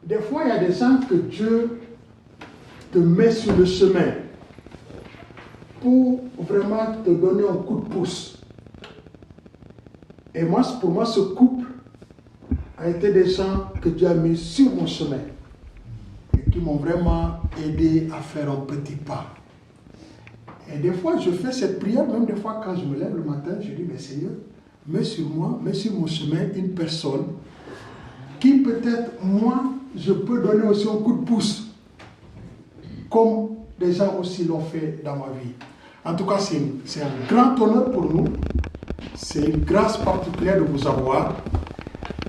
des fois, il y a des gens que Dieu te met sur le chemin pour vraiment te donner un coup de pouce. Et moi, pour moi, ce couple a été des gens que Dieu a mis sur mon chemin et qui m'ont vraiment aidé à faire un petit pas. Et des fois, je fais cette prière, même des fois quand je me lève le matin, je dis, mais Seigneur, mets sur moi, mets sur mon chemin une personne qui peut-être, moi, je peux donner aussi un coup de pouce, comme des gens aussi l'ont fait dans ma vie. En tout cas, c'est un grand honneur pour nous. C'est une grâce particulière de vous avoir.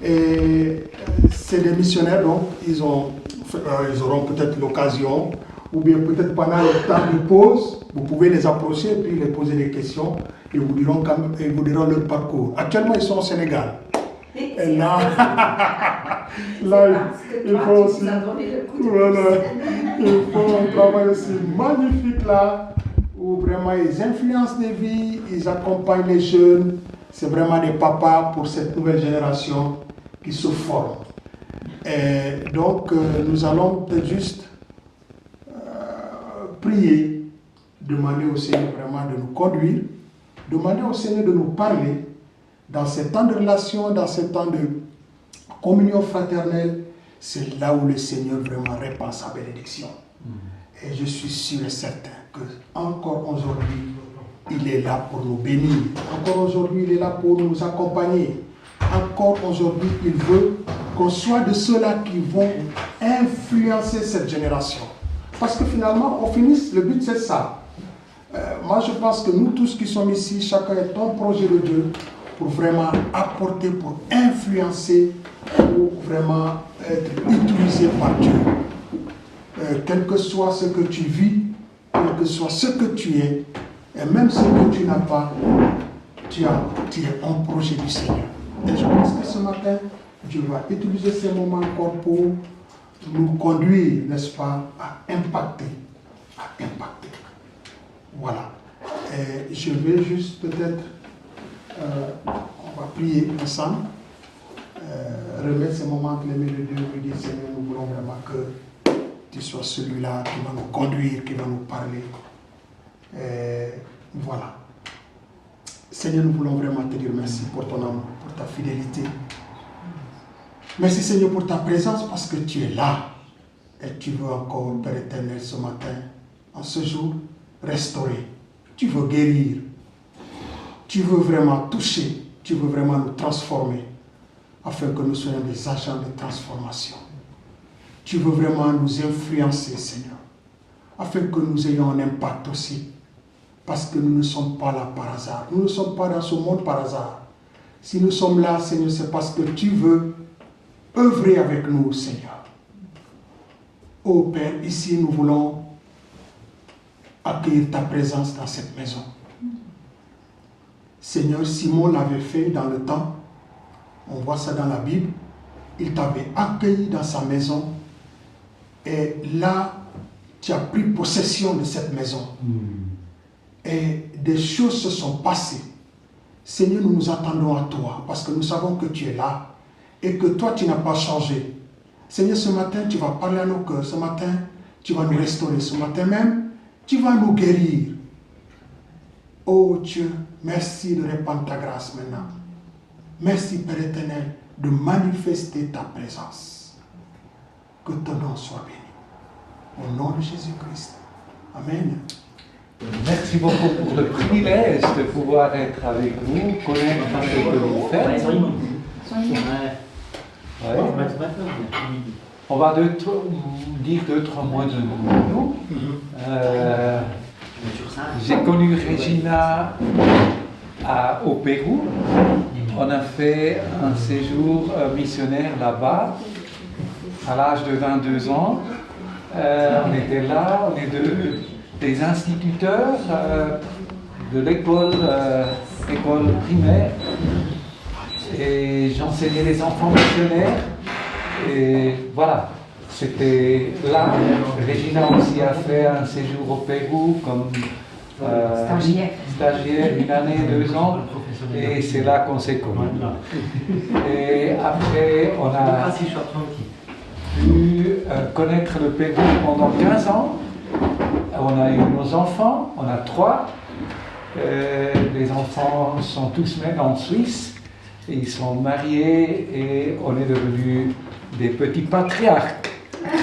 Et c'est des missionnaires, donc ils auront peut-être l'occasion, ou bien peut-être pendant le temps de pause, vous pouvez les approcher et puis les poser des questions. Ils vous diront leur parcours. Actuellement, ils sont au Sénégal. Et là, il faut aussi, voilà, il faut un travail aussi magnifique là, où vraiment ils influencent des vies, ils accompagnent les jeunes. C'est vraiment des papas pour cette nouvelle génération qui se forme. Et donc, nous allons peut-être juste prier, demander au Seigneur vraiment de nous conduire, demander au Seigneur de nous parler dans ces temps de relation, dans ces temps de communion fraternelle. C'est là où le Seigneur vraiment répand sa bénédiction. Et je suis sûr et certain que encore aujourd'hui, il est là pour nous bénir. Encore aujourd'hui, il est là pour nous accompagner. Encore aujourd'hui, il veut qu'on soit de ceux-là qui vont influencer cette génération. Parce que finalement, au finish, le but c'est ça. Moi, je pense que nous tous qui sommes ici, chacun est un projet de Dieu pour vraiment apporter, pour influencer, pour vraiment être utilisé par Dieu. Quel que soit ce que tu vis, quel que soit ce que tu es, et même ce que tu n'as pas, tu es un projet du Seigneur. Et je pense que ce matin, Dieu va utiliser ces moments encore pour nous conduire, n'est-ce pas, à impacter. Voilà. Et je vais juste peut-être, on va prier ensemble, remettre ces moments entre les mains de Dieu et dire, Seigneur, nous voulons vraiment que tu sois celui-là qui va nous conduire, qui va nous parler. Et voilà. Seigneur, nous voulons vraiment te dire merci pour ton amour, pour ta fidélité. Merci Seigneur pour ta présence parce que tu es là. Et tu veux encore, Père éternel, ce matin, en ce jour, restaurer. Tu veux guérir. Tu veux vraiment toucher. Tu veux vraiment nous transformer afin que nous soyons des agents de transformation. Tu veux vraiment nous influencer, Seigneur, afin que nous ayons un impact aussi. Parce que nous ne sommes pas là par hasard. Nous ne sommes pas dans ce monde par hasard. Si nous sommes là, Seigneur, c'est parce que tu veux œuvrer avec nous, Seigneur. Ô Père, ici nous voulons accueillir ta présence dans cette maison. Seigneur, Simon l'avait fait dans le temps. On voit ça dans la Bible. Il t'avait accueilli dans sa maison. Et là, tu as pris possession de cette maison. Et des choses se sont passées. Seigneur, nous nous attendons à toi parce que nous savons que tu es là et que toi, tu n'as pas changé. Seigneur, ce matin, tu vas parler à nos cœurs. Ce matin, tu vas nous restaurer. Ce matin même, tu vas nous guérir. Oh Dieu, merci de répandre ta grâce maintenant. Merci, Père éternel, de manifester ta présence. Que ton nom soit béni. Au nom de Jésus-Christ. Amen. Merci beaucoup pour le privilège de pouvoir être avec vous, connaître ce que vous faites. Ouais. On va dire 2-3 mots de nous. J'ai connu Regina au Pérou. On a fait un séjour missionnaire là-bas à l'âge de 22 ans. On était là, on est des instituteurs de l'école primaire et j'enseignais les enfants missionnaires et voilà, c'était là. Regina aussi a fait un séjour au Pérou comme stagiaire, 1 année, 2 ans, et c'est là qu'on s'est connus. Et après on a eu connaître le Pérou pendant 15 ans. On a eu nos enfants, on a 3. Les enfants sont tous maintenant en Suisse. Ils sont mariés et on est devenus des petits patriarches.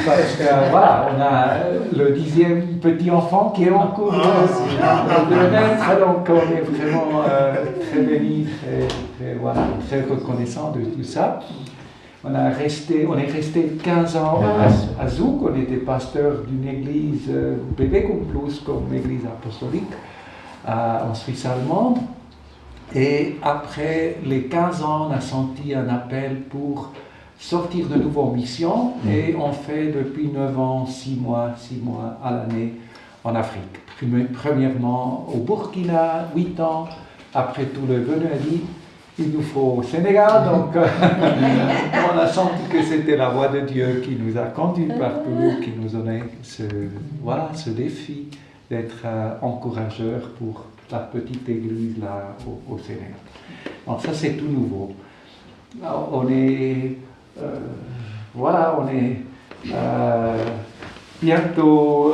Parce que voilà, on a le 10e petit enfant qui est en cours de naître, donc on est vraiment très bénis, très reconnaissants de tout ça. On est resté 15 ans à Zug, on était pasteur d'une église Bewegung Plus comme église apostolique en Suisse allemande. Et après les 15 ans, on a senti un appel pour sortir de nouveau en mission et on fait depuis 9 ans, 6 mois à l'année en Afrique. Premièrement au Burkina, 8 ans, après tout le Benelli, il nous faut au Sénégal, donc on a senti que c'était la voix de Dieu qui nous a conduits partout, qui nous donnait ce défi d'être encourageurs pour la petite église là au Sénégal. Donc ça c'est tout nouveau. On est bientôt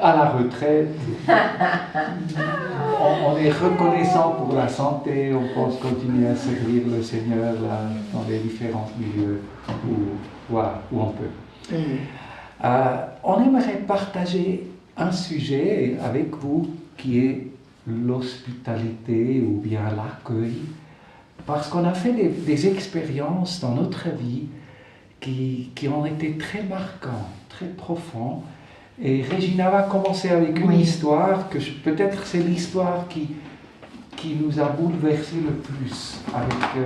à la retraite. On est reconnaissant pour la santé, on pense continuer à servir le Seigneur là, dans les différents milieux où on peut. On aimerait partager un sujet avec vous qui est l'hospitalité ou bien l'accueil. Parce qu'on a fait des expériences dans notre vie qui ont été très marquantes, très profondes. Et Regina va commencer avec une histoire que peut-être c'est l'histoire qui nous a bouleversé le plus avec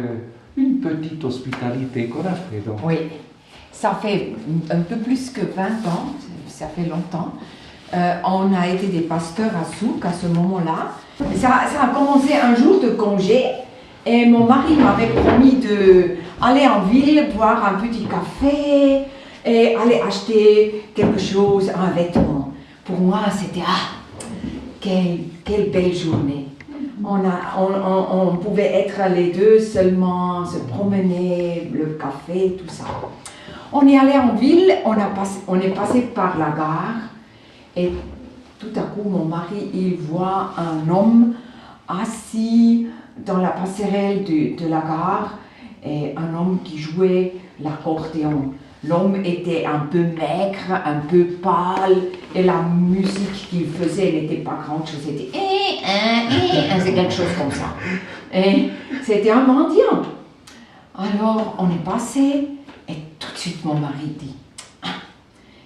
une petite hospitalité qu'on a fait. Donc. Oui, ça fait un peu plus que 20 ans, ça fait longtemps. On a été des pasteurs à Souk à ce moment-là. Ça a commencé un jour de congé. Et mon mari m'avait promis d'aller en ville, boire un petit café et aller acheter quelque chose, un vêtement. Pour moi, c'était quelle belle journée. On pouvait être les deux seulement, se promener, le café, tout ça. On est allé en ville, on est passé par la gare et tout à coup, mon mari, il voit un homme assis dans la passerelle de la gare et un homme qui jouait l'accordéon. L'homme était un peu maigre, un peu pâle et la musique qu'il faisait n'était pas grand chose, c'était c'est quelque chose comme ça. Et c'était un mendiant. Alors on est passé et tout de suite mon mari dit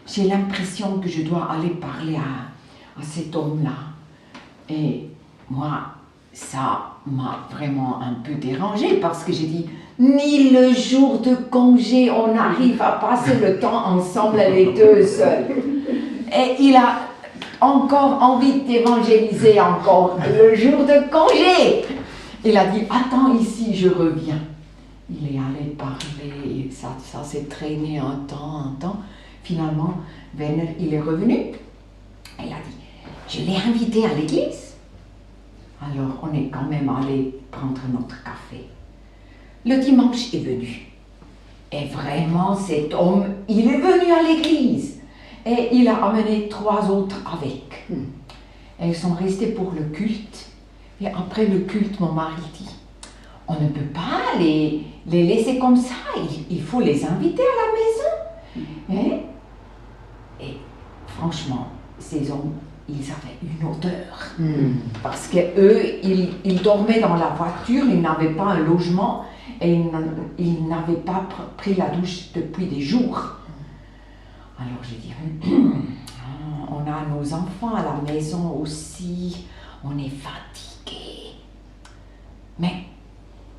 j'ai l'impression que je dois aller parler à cet homme-là. Et moi, ça m'a vraiment un peu dérangée parce que j'ai dit ni le jour de congé on arrive à passer le temps ensemble les deux seuls. Et il a encore envie d'évangéliser encore le jour de congé. Il a dit attends ici, je reviens. Il est allé parler, ça s'est traîné un temps. Finalement, Werner, il est revenu. Il a dit je l'ai invité à l'église. Alors, on est quand même allé prendre notre café. Le dimanche est venu. Et vraiment, cet homme, il est venu à l'église. Et il a amené 3 autres avec. Et ils sont restés pour le culte. Et après le culte, mon mari dit, on ne peut pas les laisser comme ça. Il faut les inviter à la maison. Et franchement, ces hommes, ils avaient une odeur. Parce qu'eux, ils dormaient dans la voiture, ils n'avaient pas un logement et ils n'avaient pas pris la douche depuis des jours. Alors j'ai dit, on a nos enfants à la maison aussi, on est fatigués. Mais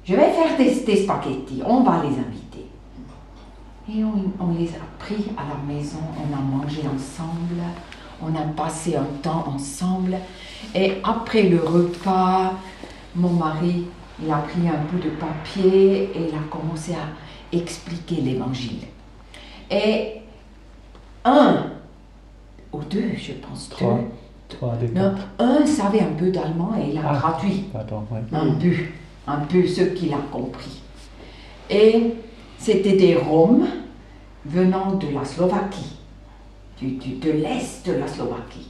je vais faire des spaghettis, on va les inviter. Et on les a pris à la maison, on a mangé ensemble. On a passé un temps ensemble et après le repas, mon mari, il a pris un peu de papier et il a commencé à expliquer l'évangile. Et un je pense, un savait un peu d'allemand et il a traduit un peu ce qu'il a compris. Et c'était des Roms venant de la Slovaquie, de l'est de la Slovaquie.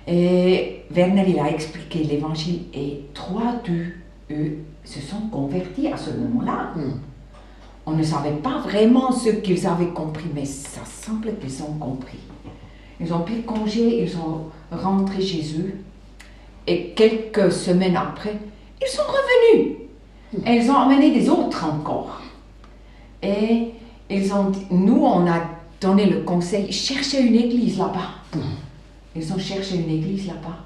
Et Werner, il a expliqué l'évangile et 3 d'eux se sont convertis à ce moment-là. On ne savait pas vraiment ce qu'ils avaient compris, mais ça semble qu'ils ont compris. Ils ont pris congé, ils sont rentrés chez eux et quelques semaines après, ils sont revenus. Et ils ont amené des autres encore. Et ils ont dit, nous, on a donné le conseil, cherchez une église là-bas. Ils ont cherché une église là-bas.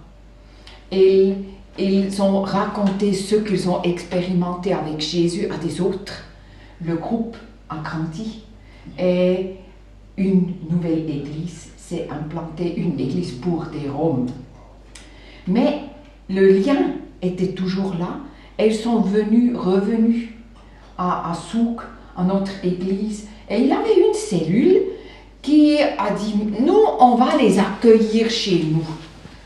Et ils ont raconté ce qu'ils ont expérimenté avec Jésus à des autres. Le groupe a grandi et une nouvelle église s'est implantée, une église pour des Roms. Mais le lien était toujours là et ils sont revenus à Souk, à notre église. Et il y avait une cellule qui a dit, nous, on va les accueillir chez nous.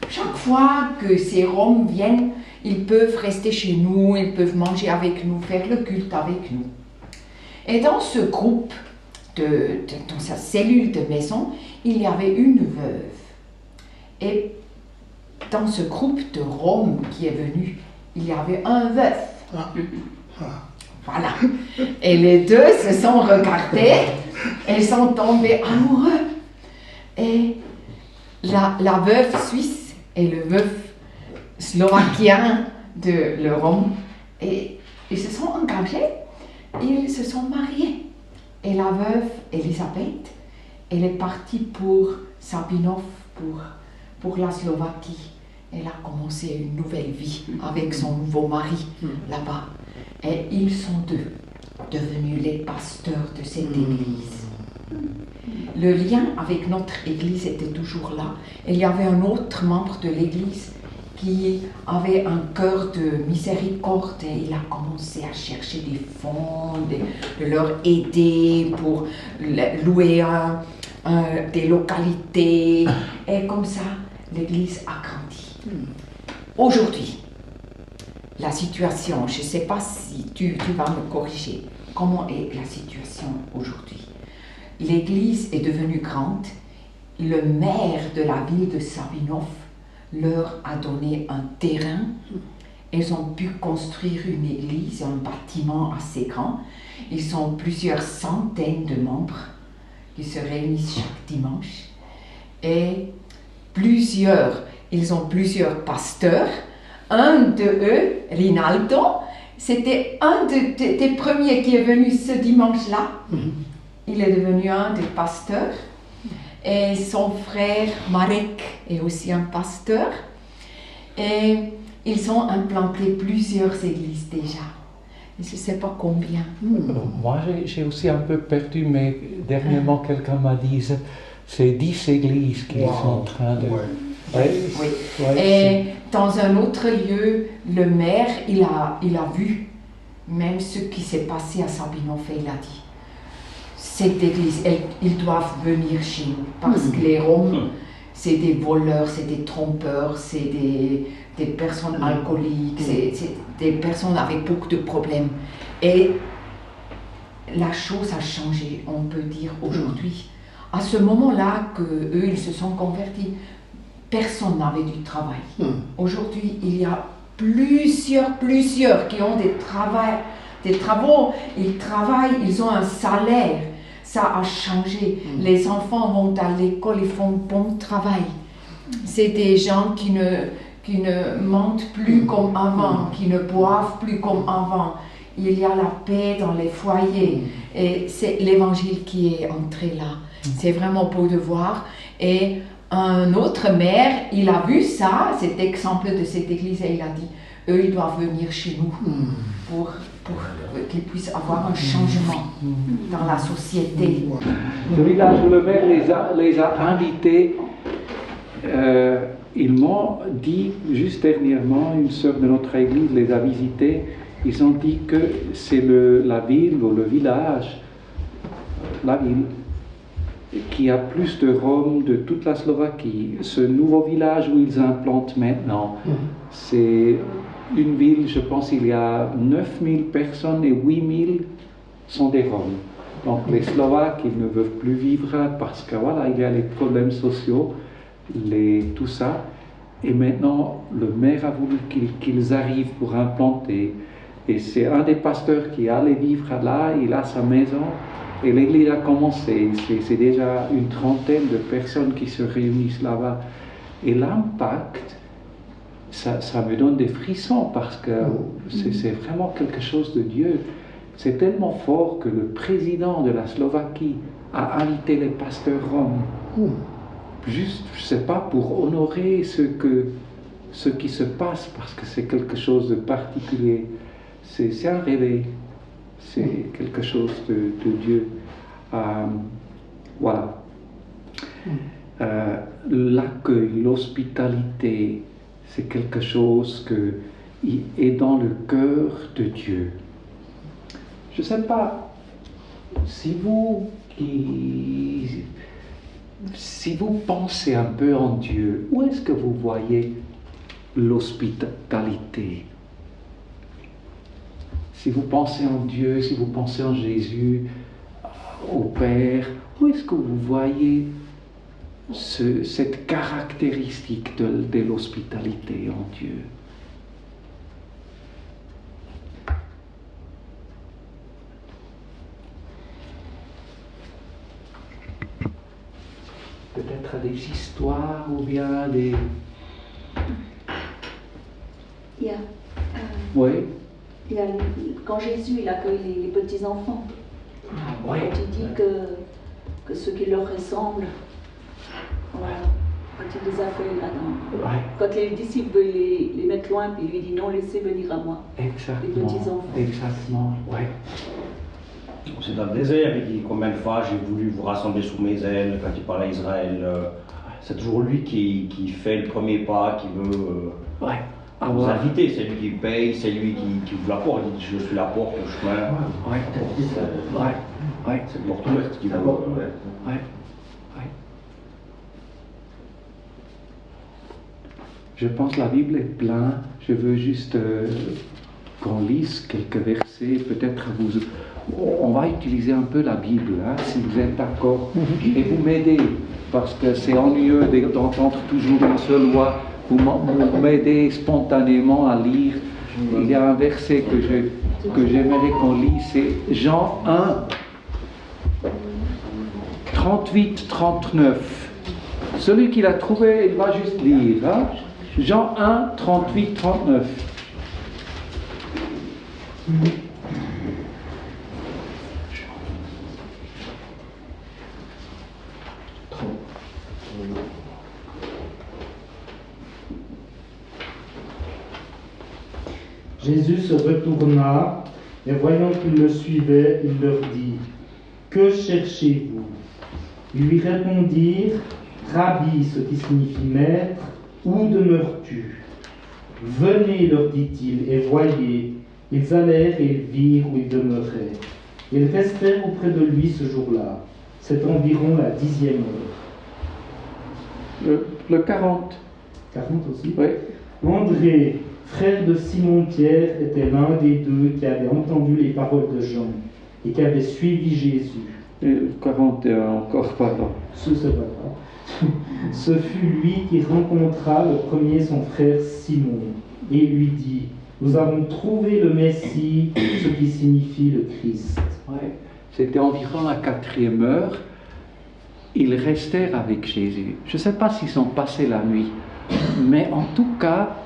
Chaque fois que ces Roms viennent, ils peuvent rester chez nous, ils peuvent manger avec nous, faire le culte avec nous. Et dans ce groupe, dans sa cellule de maison, il y avait une veuve. Et dans ce groupe de Roms qui est venu, il y avait un veuf. Voilà. Et les deux se sont regardés et sont tombés amoureux. Et la veuve suisse et le veuf slovaquien de le Rome, et ils se sont engagés, ils se sont mariés. Et la veuve Elisabeth, elle est partie pour Sabinov, pour la Slovaquie. Elle a commencé une nouvelle vie avec son nouveau mari là-bas. Et ils sont devenus les pasteurs de cette église. Le lien avec notre église était toujours là. Et il y avait un autre membre de l'église qui avait un cœur de miséricorde et il a commencé à chercher des fonds, de leur aider pour louer des localités. Et comme ça, l'église a grandi. Aujourd'hui, la situation, je ne sais pas si tu vas me corriger, comment est la situation aujourd'hui? L'église est devenue grande, le maire de la ville de Sabinov leur a donné un terrain, ils ont pu construire une église, un bâtiment assez grand, ils sont plusieurs centaines de membres qui se réunissent chaque dimanche et ils ont plusieurs pasteurs. Un de eux, Rinaldo, c'était un des premiers qui est venu ce dimanche-là. Il est devenu un des pasteurs. Et son frère Marek est aussi un pasteur. Et ils ont implanté plusieurs églises déjà. Je ne sais pas combien. Moi, j'ai aussi un peu perdu, mais dernièrement, quelqu'un m'a dit c'est 10 églises qui sont en train de... Oui. Et dans un autre lieu, le maire, il a vu même ce qui s'est passé à Sabinov et il a dit, cette église, ils doivent venir chez nous parce que les Roms, c'est des voleurs, c'est des trompeurs, c'est des personnes alcooliques, c'est des personnes avec beaucoup de problèmes. Et la chose a changé, on peut dire, aujourd'hui. À ce moment-là qu'eux, ils se sont convertis, personne n'avait du travail. Aujourd'hui, il y a plusieurs qui ont des travaux, ils travaillent, ils ont un salaire. Ça a changé. Les enfants vont à l'école, ils font bon travail. C'est des gens qui ne mentent plus comme avant, qui ne boivent plus comme avant. Il y a la paix dans les foyers. Et c'est l'évangile qui est entré là. C'est vraiment beau de voir. Et un autre maire, il a vu ça, cet exemple de cette église, et il a dit, eux, ils doivent venir chez nous pour qu'ils puissent avoir un changement dans la société. Le village où le maire les a invités, ils m'ont dit, juste dernièrement, une sœur de notre église les a visités, ils ont dit que c'est la ville ou le village, la ville, qui a plus de Roms de toute la Slovaquie. Ce nouveau village où ils implantent maintenant, c'est une ville, je pense il y a 9000 personnes et 8000 sont des Roms. Donc les Slovaques, ils ne veulent plus vivre parce que voilà, il y a les problèmes sociaux, tout ça. Et maintenant, le maire a voulu qu'ils arrivent pour implanter. Et c'est un des pasteurs qui allait vivre là, il a sa maison. Et l'église a commencé. C'est déjà une trentaine de personnes qui se réunissent là-bas. Et l'impact, ça me donne des frissons parce que c'est vraiment quelque chose de Dieu. C'est tellement fort que le président de la Slovaquie a invité les pasteurs roms. Juste, je ne sais pas, pour honorer ce qui se passe, parce que c'est quelque chose de particulier. C'est un réveil. C'est quelque chose de Dieu. Voilà. L'accueil, l'hospitalité, c'est quelque chose qui est dans le cœur de Dieu. Je ne sais pas si vous pensez un peu en Dieu, où est-ce que vous voyez l'hospitalité? Si vous pensez en Dieu, si vous pensez en Jésus, au Père, où est-ce que vous voyez cette caractéristique de l'hospitalité en Dieu? Peut-être des histoires ou bien des... Oui. Quand Jésus il accueille les petits-enfants, Oui. quand il dit que ceux qui leur ressemblent, voilà, quand il les accueille là-dedans. Ouais. Quand les disciples veulent les mettre loin, puis il lui dit non, laissez venir à moi. Exactement. Les petits-enfants. Exactement, oui. C'est dans le désert, il dit combien de fois j'ai voulu vous rassembler sous mes ailes quand il parle à Israël. C'est toujours lui qui fait le premier pas, qui veut vous inviter. C'est lui qui paye, c'est lui qui ouvre la porte. Il dit je suis la porte, le chemin. C'est une porte ouverte qui veut. Je pense que la Bible est pleine. Je veux juste qu'on lise quelques versets. Peut-être on va utiliser un peu la Bible, hein, si vous êtes d'accord. Et vous m'aidez, parce que c'est ennuyeux d'entendre toujours une seule voix. Vous m'aidez spontanément à lire. Il y a un verset que j'aimerais qu'on lise, c'est Jean 1, 38-39. Celui qui l'a trouvé, il va juste lire. Hein? Jean 1, 38-39. Jésus se retourna et voyant qu'ils le suivaient, il leur dit « Que cherchez-vous » Ils lui répondirent « Rabbi », ce qui signifie maître, où demeures-tu ? Venez, leur dit-il, et voyez. Ils allèrent et ils virent où il demeurait. Ils restèrent auprès de lui ce jour-là. C'est environ la 10e heure. Le 40. 40 aussi ? Oui. André, frère de Simon-Pierre, était l'un des deux qui avait entendu les paroles de Jean et qui avait suivi Jésus. 41 encore, pardon. C'est pas grave. Ce fut lui qui rencontra le premier son frère Simon et lui dit « Nous avons trouvé le Messie, ce qui signifie le Christ. » Ouais. C'était environ la 4e heure. Ils restèrent avec Jésus. Je ne sais pas s'ils sont passés la nuit, mais en tout cas,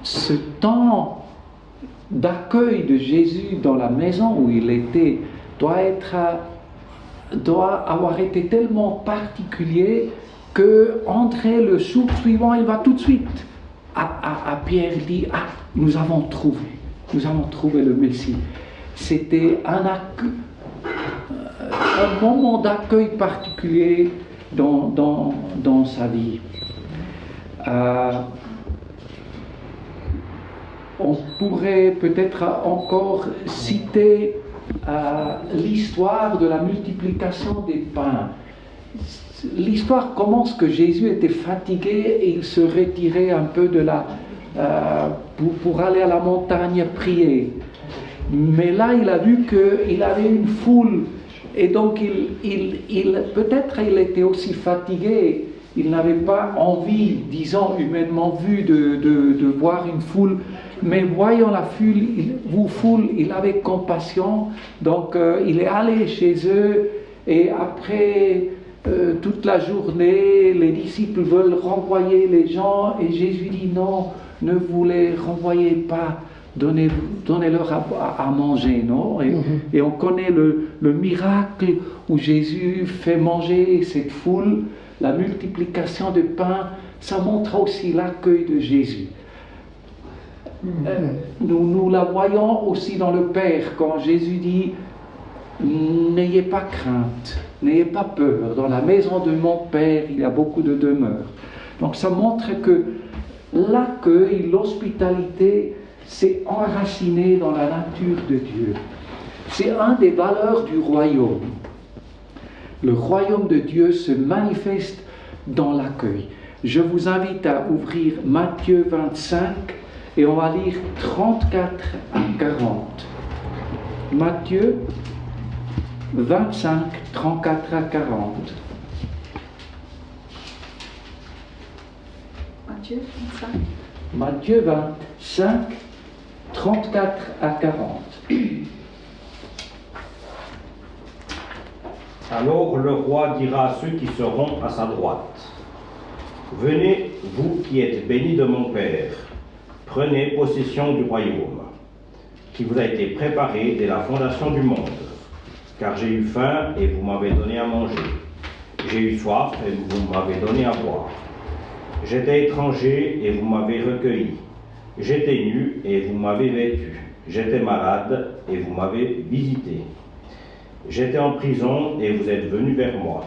ce temps d'accueil de Jésus dans la maison où il était doit avoir été tellement particulier que André, le jour suivant, il va tout de suite à Pierre dire « Ah, nous avons trouvé le Messie. » C'était un moment d'accueil particulier dans sa vie. On pourrait peut-être encore citer l'histoire de la multiplication des pains. L'histoire commence que Jésus était fatigué et il se retirait un peu pour aller à la montagne prier. Mais là, il a vu qu'il avait une foule Et donc, peut-être il était aussi fatigué, il n'avait pas envie, disons, humainement vu, de voir une foule, mais voyant la foule, il avait compassion, donc il est allé chez eux, et après toute la journée, les disciples veulent renvoyer les gens, et Jésus dit non, ne vous les renvoyez pas, donnez-leur à manger, non? Et on connaît le miracle où Jésus fait manger cette foule, la multiplication de pain, ça montre aussi l'accueil de Jésus. Nous la voyons aussi dans le Père, quand Jésus dit « N'ayez pas crainte, n'ayez pas peur, dans la maison de mon Père, il y a beaucoup de demeures. » Donc ça montre que l'accueil, l'hospitalité, c'est enraciné dans la nature de Dieu. C'est une des valeurs du royaume. Le royaume de Dieu se manifeste dans l'accueil. Je vous invite à ouvrir Matthieu 25 et on va lire 34 à 40. Matthieu 25, 34 à 40. Matthieu 25. Matthieu 25, 34 à 40. Alors le roi dira à ceux qui seront à sa droite, « Venez, vous qui êtes bénis de mon Père, prenez possession du royaume, qui vous a été préparé dès la fondation du monde. Car j'ai eu faim et vous m'avez donné à manger. J'ai eu soif et vous m'avez donné à boire. J'étais étranger et vous m'avez recueilli. J'étais nu et vous m'avez vêtu. J'étais malade et vous m'avez visité. J'étais en prison et vous êtes venus vers moi. »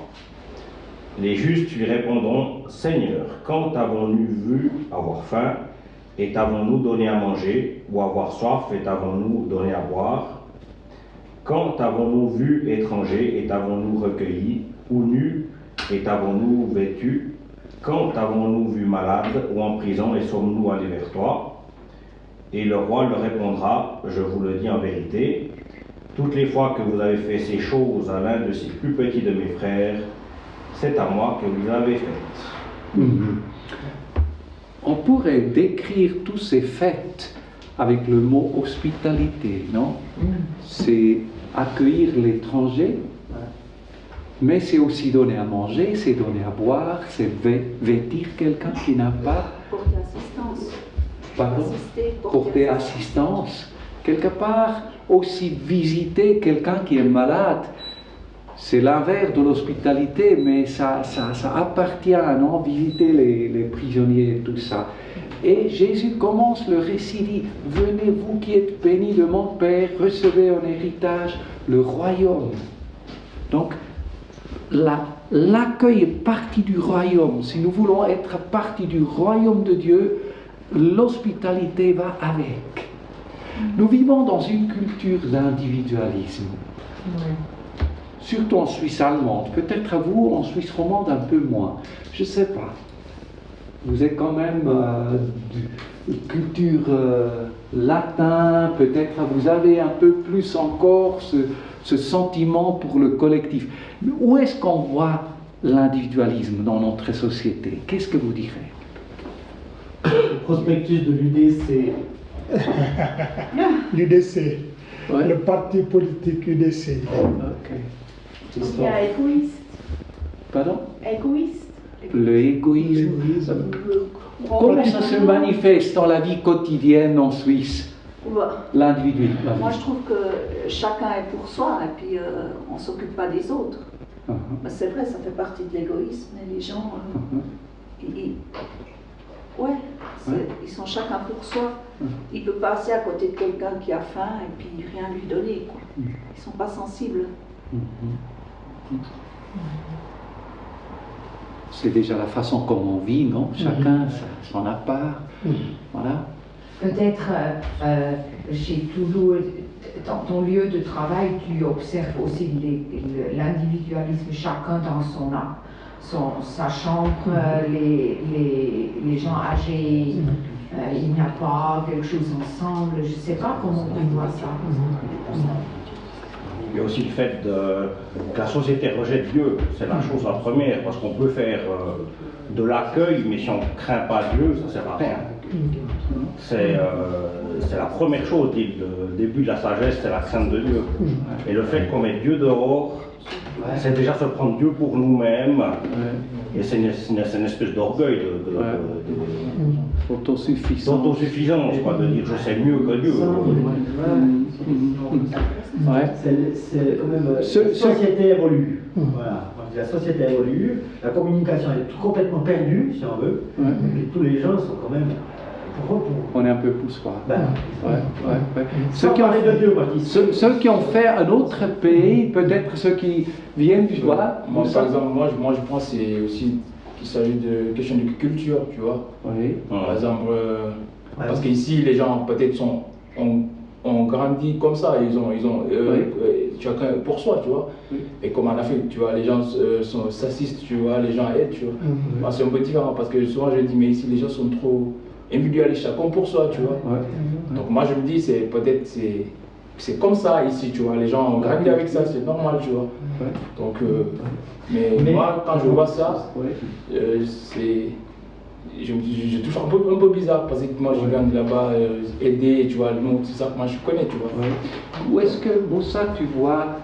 Les justes lui répondront, « Seigneur, quand avons-nous vu avoir faim et t'avons-nous donné à manger, ou avoir soif et t'avons-nous donné à boire? Quand t'avons-nous vu étranger et t'avons-nous recueilli, ou nu et t'avons-nous vêtu? Quand t'avons-nous vu malade ou en prison et sommes-nous allés vers toi? » Et le roi leur répondra, « Je vous le dis en vérité, toutes les fois que vous avez fait ces choses à l'un de ces plus petits de mes frères, c'est à moi que vous les avez faites. » On pourrait décrire tous ces fêtes avec le mot hospitalité, non? C'est accueillir l'étranger, mais c'est aussi donner à manger, c'est donner à boire, c'est vêtir quelqu'un qui n'a pas. Porter assistance. Pardon? Assister, Porter assistance. Quelque part, aussi visiter quelqu'un qui est malade. C'est l'inverse de l'hospitalité, mais ça appartient, non? Visiter les prisonniers et tout ça. Et Jésus commence le récit, dit, « Venez vous qui êtes bénis de mon Père, recevez en héritage le royaume. » Donc, l'accueil est partie du royaume. Si nous voulons être partie du royaume de Dieu, l'hospitalité va avec. Nous vivons dans une culture d'individualisme. Surtout en Suisse allemande, peut-être à vous, en Suisse romande, un peu moins. Je ne sais pas. Vous êtes quand même de culture latin, peut-être vous avez un peu plus encore ce sentiment pour le collectif. Mais où est-ce qu'on voit l'individualisme dans notre société? Qu'est-ce que vous direz? Le prospectus de l'UDC. L'UDC, Ouais. le parti politique UDC. Ok. Il y a égoïste. Pardon? Égoïste. Le égoïsme. Comment ça se manifeste dans la vie quotidienne en Suisse? L'individu. Moi, je trouve que chacun est pour soi et puis on ne s'occupe pas des autres. Ben, c'est vrai, ça fait partie de l'égoïsme. Et les gens, ils sont chacun pour soi. Il peut passer à côté de quelqu'un qui a faim et puis rien lui donner, quoi. Ils ne sont pas sensibles. C'est déjà la façon comme on vit, non? Chacun son appart. Voilà. Peut-être chez Toulouse, dans ton lieu de travail, tu observes aussi l'individualisme, chacun dans sa chambre, les gens âgés, il n'y a pas quelque chose ensemble, je ne sais pas comment tu vois ça. Il y a aussi le fait que la société rejette Dieu, c'est la chose la première, parce qu'on peut faire de l'accueil, mais si on ne craint pas Dieu, ça ne sert à rien. C'est la première chose, le début de la sagesse, c'est la crainte de Dieu. Et le fait qu'on mette Dieu dehors, c'est déjà se prendre Dieu pour nous-mêmes, et c'est une espèce d'orgueil, d'autosuffisance, quoi, de dire je sais mieux que Dieu. C'est quand même, la société évolue. Voilà. La société évolue, la communication est complètement perdue, si on veut, et tous les gens sont quand même. On est un peu pousse quoi. Ceux qui ont fait un autre pays, peut-être ceux qui viennent du voilà. Moi, par exemple, moi je pense que c'est aussi qu'il s'agit de question de culture, tu vois. Oui. Par exemple, parce qu'ici les gens peut-être ont grandi comme ça, ils ont chacun pour soi, tu vois. Et comme en Afrique, tu vois, les gens s'assistent, tu vois, les gens aident, tu vois. Moi, c'est un peu différent parce que souvent je dis, mais ici les gens sont trop individualistes, chacun pour soi, tu vois. Donc moi je me dis, c'est comme ça ici, tu vois. Les gens ont grandi avec ça, c'est normal, tu vois. Donc, mais moi, quand je vois ça, je touche un peu bizarre parce que moi je viens de là-bas aider, tu vois, c'est ça que moi je connais, tu vois. Où est-ce que, Moussa, tu vois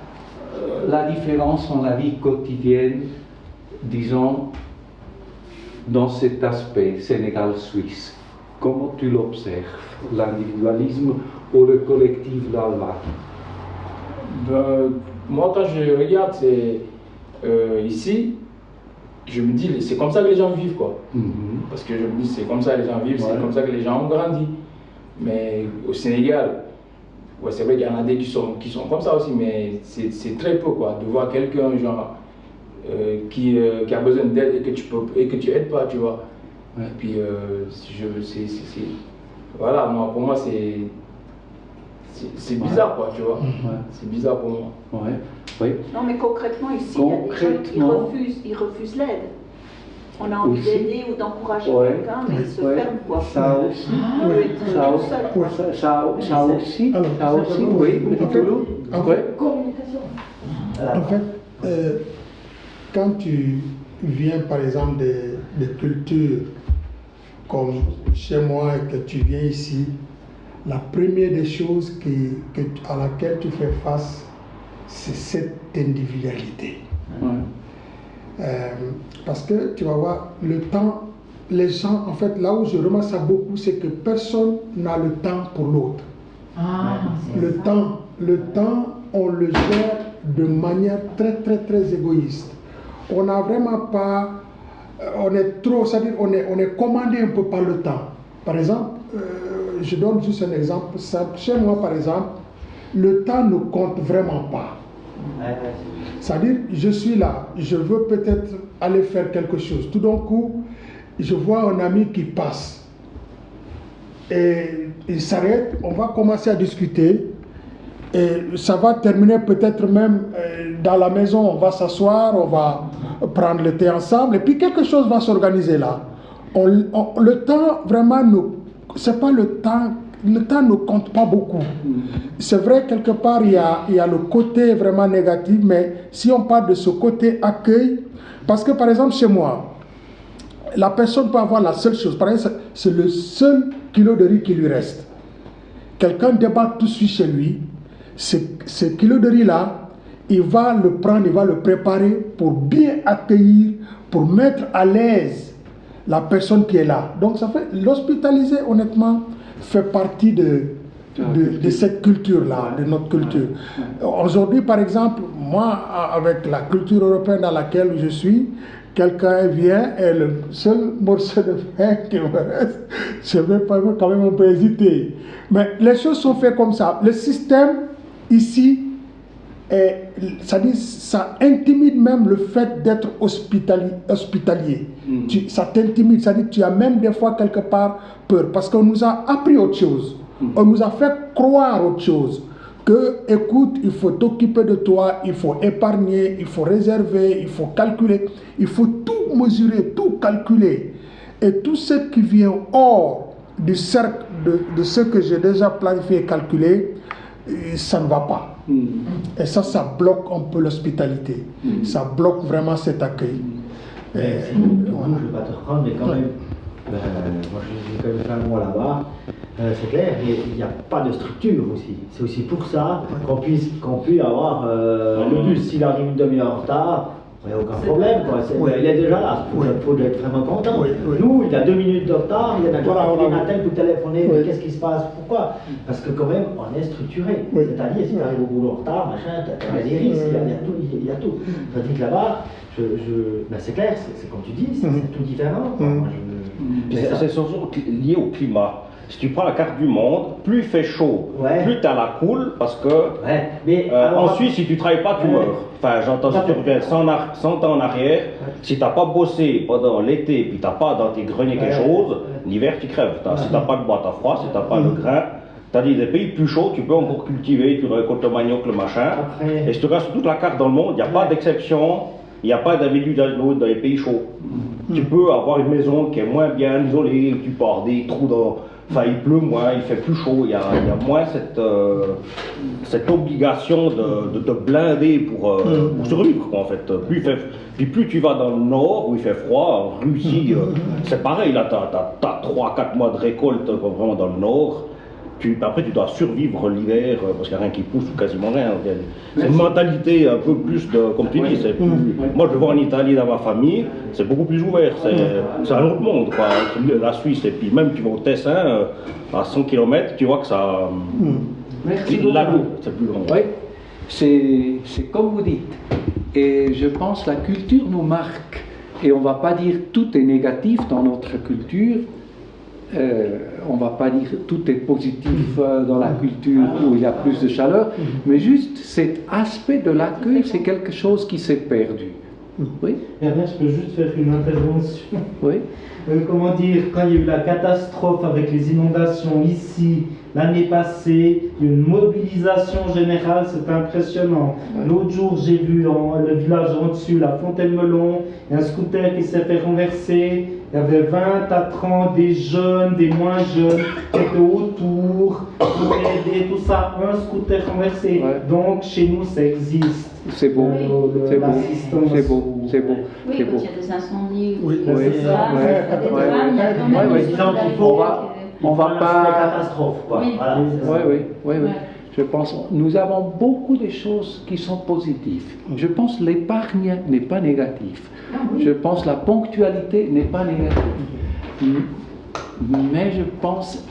la différence en la vie quotidienne, disons, dans cet aspect Sénégal-Suisse? Comment tu l'observes, l'individualisme ou le collectif là-bas? Moi, quand je regarde, c'est ici, je me dis, c'est comme ça que les gens vivent, quoi. Parce que je me dis, c'est comme ça que les gens vivent, c'est comme ça que les gens ont grandi. Mais au Sénégal, c'est vrai qu'il y en a des qui sont comme ça aussi, mais c'est très peu, quoi, de voir quelqu'un, genre, qui a besoin d'aide et que tu aides pas, tu vois. Et puis, voilà, moi, pour moi, c'est bizarre, quoi, tu vois. C'est bizarre pour moi. Non, mais concrètement, ici, il y a des gens qui refusent l'aide. On a envie d'aider ou d'encourager quelqu'un, mais ils se ferment, quoi. Ça aussi, oui. En fait, quand tu viens, par exemple, de cultures comme chez moi et que tu viens ici, la première des choses à laquelle tu fais face, c'est cette individualité. Parce que tu vas voir, le temps, les gens, en fait, là où je remarque ça beaucoup, c'est que personne n'a le temps pour l'autre. Le temps, on le gère de manière très, très, très égoïste. On n'a vraiment pas, on est trop, c'est-à-dire on est commandé un peu par le temps. Par exemple, je donne juste un exemple. Chez moi, par exemple, le temps ne compte vraiment pas. C'est-à-dire, je suis là, je veux peut-être aller faire quelque chose. Tout d'un coup, je vois un ami qui passe. Et il s'arrête, on va commencer à discuter. Et ça va terminer peut-être même dans la maison, on va s'asseoir, on va prendre le thé ensemble. Et puis quelque chose va s'organiser là. Le temps, vraiment, c'est pas le temps ne compte pas beaucoup. C'est vrai, quelque part, il y a le côté vraiment négatif, mais si on parle de ce côté accueil, parce que par exemple, chez moi, la personne peut avoir la seule chose, par exemple, c'est le seul kilo de riz qui lui reste. Quelqu'un débarque tout de suite chez lui, ce kilo de riz-là, il va le prendre, il va le préparer pour bien accueillir, pour mettre à l'aise la personne qui est là. Donc ça fait, l'hospitaliser, honnêtement, fait partie de cette culture-là, de notre culture. Aujourd'hui, par exemple, moi, avec la culture européenne dans laquelle je suis, quelqu'un vient et le seul morceau de pain qui me reste, je vais pas quand même un peu hésiter. Mais les choses sont faites comme ça. Le système, ici, ça intimide même le fait d'être hospitalier. Ça t'intimide, c'est-à-dire que tu as même des fois quelque part peur, parce qu'on nous a appris autre chose. On nous a fait croire autre chose. Que, écoute, il faut t'occuper de toi, il faut épargner, il faut réserver, il faut calculer, il faut tout mesurer, tout calculer. Et tout ce qui vient hors du cercle de ce que j'ai déjà planifié et calculé, ça ne va pas. Et ça bloque un peu l'hospitalité. Ça bloque vraiment cet accueil. Je ne vais pas te reprendre, mais quand même, moi j'ai quand même fait un mois là-bas, c'est clair, il n'y a pas de structure aussi. C'est aussi pour ça qu'on puisse avoir le bus, s'il arrive une demi-heure en retard, il n'y a aucun problème, quoi. Il est déjà là, il faut être vraiment content. Nous, il y a 2 minutes de retard, il y en a déjà un tel pour téléphoner, mais qu'est-ce qui se passe, pourquoi? Parce que quand même, on est structuré. C'est-à-dire, si tu arrives au boulot en retard, machin, tu as des risques, il y a tout. Tandis que là-bas, ben c'est clair, c'est comme tu dis, c'est tout différent. C'est surtout lié au climat. Si tu prends la carte du monde, plus il fait chaud, plus tu as la cool, parce que en Suisse, si tu ne travailles pas, tu meurs. Enfin, j'entends, si tu reviens 100 ans en arrière, si tu n'as pas bossé pendant l'été, puis tu n'as pas dans tes greniers quelque chose, l'hiver tu crèves. Si tu n'as pas de boîte à froid, si tu n'as pas le grain, tu as dit des pays plus chauds, tu peux encore cultiver, tu récoltes le manioc, le machin. Et si tu regardes sur toute la carte dans le monde, il n'y a pas d'exception. Il n'y a pas d'individu dans les pays chauds. Tu peux avoir une maison qui est moins bien isolée, tu pars des trous dans... Enfin, il pleut moins, il fait plus chaud, il y a moins cette obligation de te blinder pour survivre, quoi, en fait. Plus tu vas dans le nord, où il fait froid, en Russie, c'est pareil, là, tu as 3-4 mois de récolte, vraiment dans le nord. Après, tu dois survivre l'hiver parce qu'il n'y a rien qui pousse ou quasiment rien. C'est une mentalité un peu plus de, comme tu dis, moi je vais en Italie dans ma famille, c'est beaucoup plus ouvert, c'est un autre monde, quoi, entre la Suisse et puis même tu vas au Tessin, à 100 km, tu vois que ça... Merci c'est plus grand. Oui, c'est comme vous dites. Et je pense que la culture nous marque. Et on ne va pas dire tout est négatif dans notre culture. On ne va pas dire tout est positif dans la culture où il y a plus de chaleur, mais juste cet aspect de l'accueil, c'est quelque chose qui s'est perdu. Oui. Bernard, je peux juste faire une intervention. Oui. Comment dire, quand il y a eu la catastrophe avec les inondations ici, l'année passée, il y a eu une mobilisation générale, c'est impressionnant. L'autre jour, j'ai vu le village en dessus, la Fontaine-Melon, il y a un scooter qui s'est fait renverser. Il y avait 20 à 30 des jeunes, des moins jeunes qui étaient autour pour aider, tout ça, un scooter renversé. Donc chez nous, ça existe. C'est beau, c'est beau, c'est beau, c'est beau. Oui, quand il y a des incendies, on va pas... catastrophe, quoi. Oui. Je pense, nous avons beaucoup de choses qui sont positives. Je pense que l'épargne n'est pas négative. Je pense que la ponctualité n'est pas négative. Mais je pense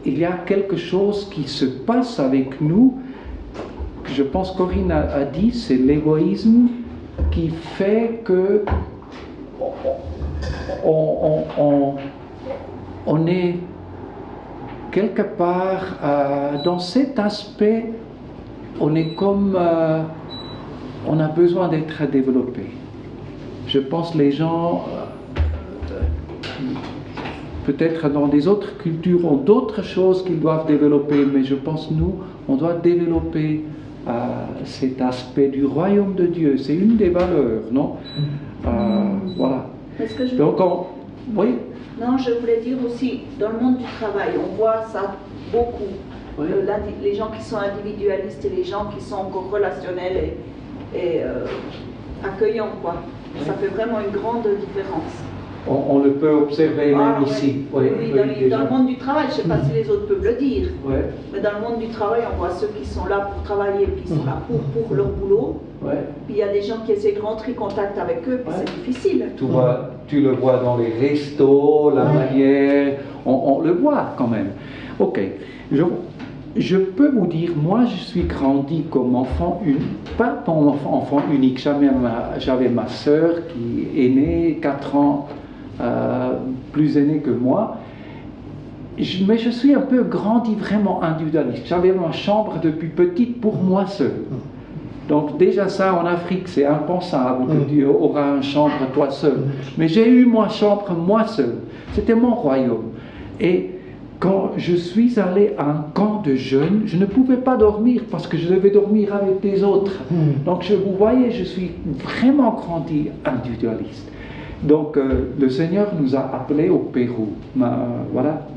qu'il y a quelque chose qui se passe avec nous. Je pense Corinne a dit, c'est l'égoïsme qui fait que on est quelque part dans cet aspect, on est comme on a besoin d'être développé. Je pense que les gens peut-être dans des autres cultures ont d'autres choses qu'ils doivent développer, mais je pense nous on doit développer cet aspect du royaume de Dieu. C'est une des valeurs, non? Voilà. Donc oui. Non, je voulais dire aussi, dans le monde du travail, on voit ça beaucoup. Oui. Les gens qui sont individualistes et les gens qui sont encore relationnels et accueillants, quoi. Oui. Ça fait vraiment une grande différence. On le peut observer même ici. Oui, dans le monde du travail, je ne sais pas si les autres peuvent le dire, mais dans le monde du travail, on voit ceux qui sont là pour travailler, puis ils sont là pour leur boulot. Puis il y a des gens qui essaient de rentrer en contact avec eux, puis c'est difficile. Tu le vois dans les restos, la manière, on le voit quand même. Ok, je peux vous dire, moi je suis grandi comme enfant unique, pas comme enfant unique, j'avais ma sœur qui est née 4 ans plus aînée que moi, mais je suis un peu grandi vraiment individualiste. J'avais ma chambre depuis petite pour moi seul. Donc déjà ça en Afrique c'est impensable que Dieu aura une chambre toi seul. Mais j'ai eu ma chambre moi seul. C'était mon royaume. Et quand je suis allé à un camp de jeunes, je ne pouvais pas dormir parce que je devais dormir avec les autres. Donc vous voyez, je suis vraiment grandi individualiste. Donc le Seigneur nous a appelés au Pérou. M'a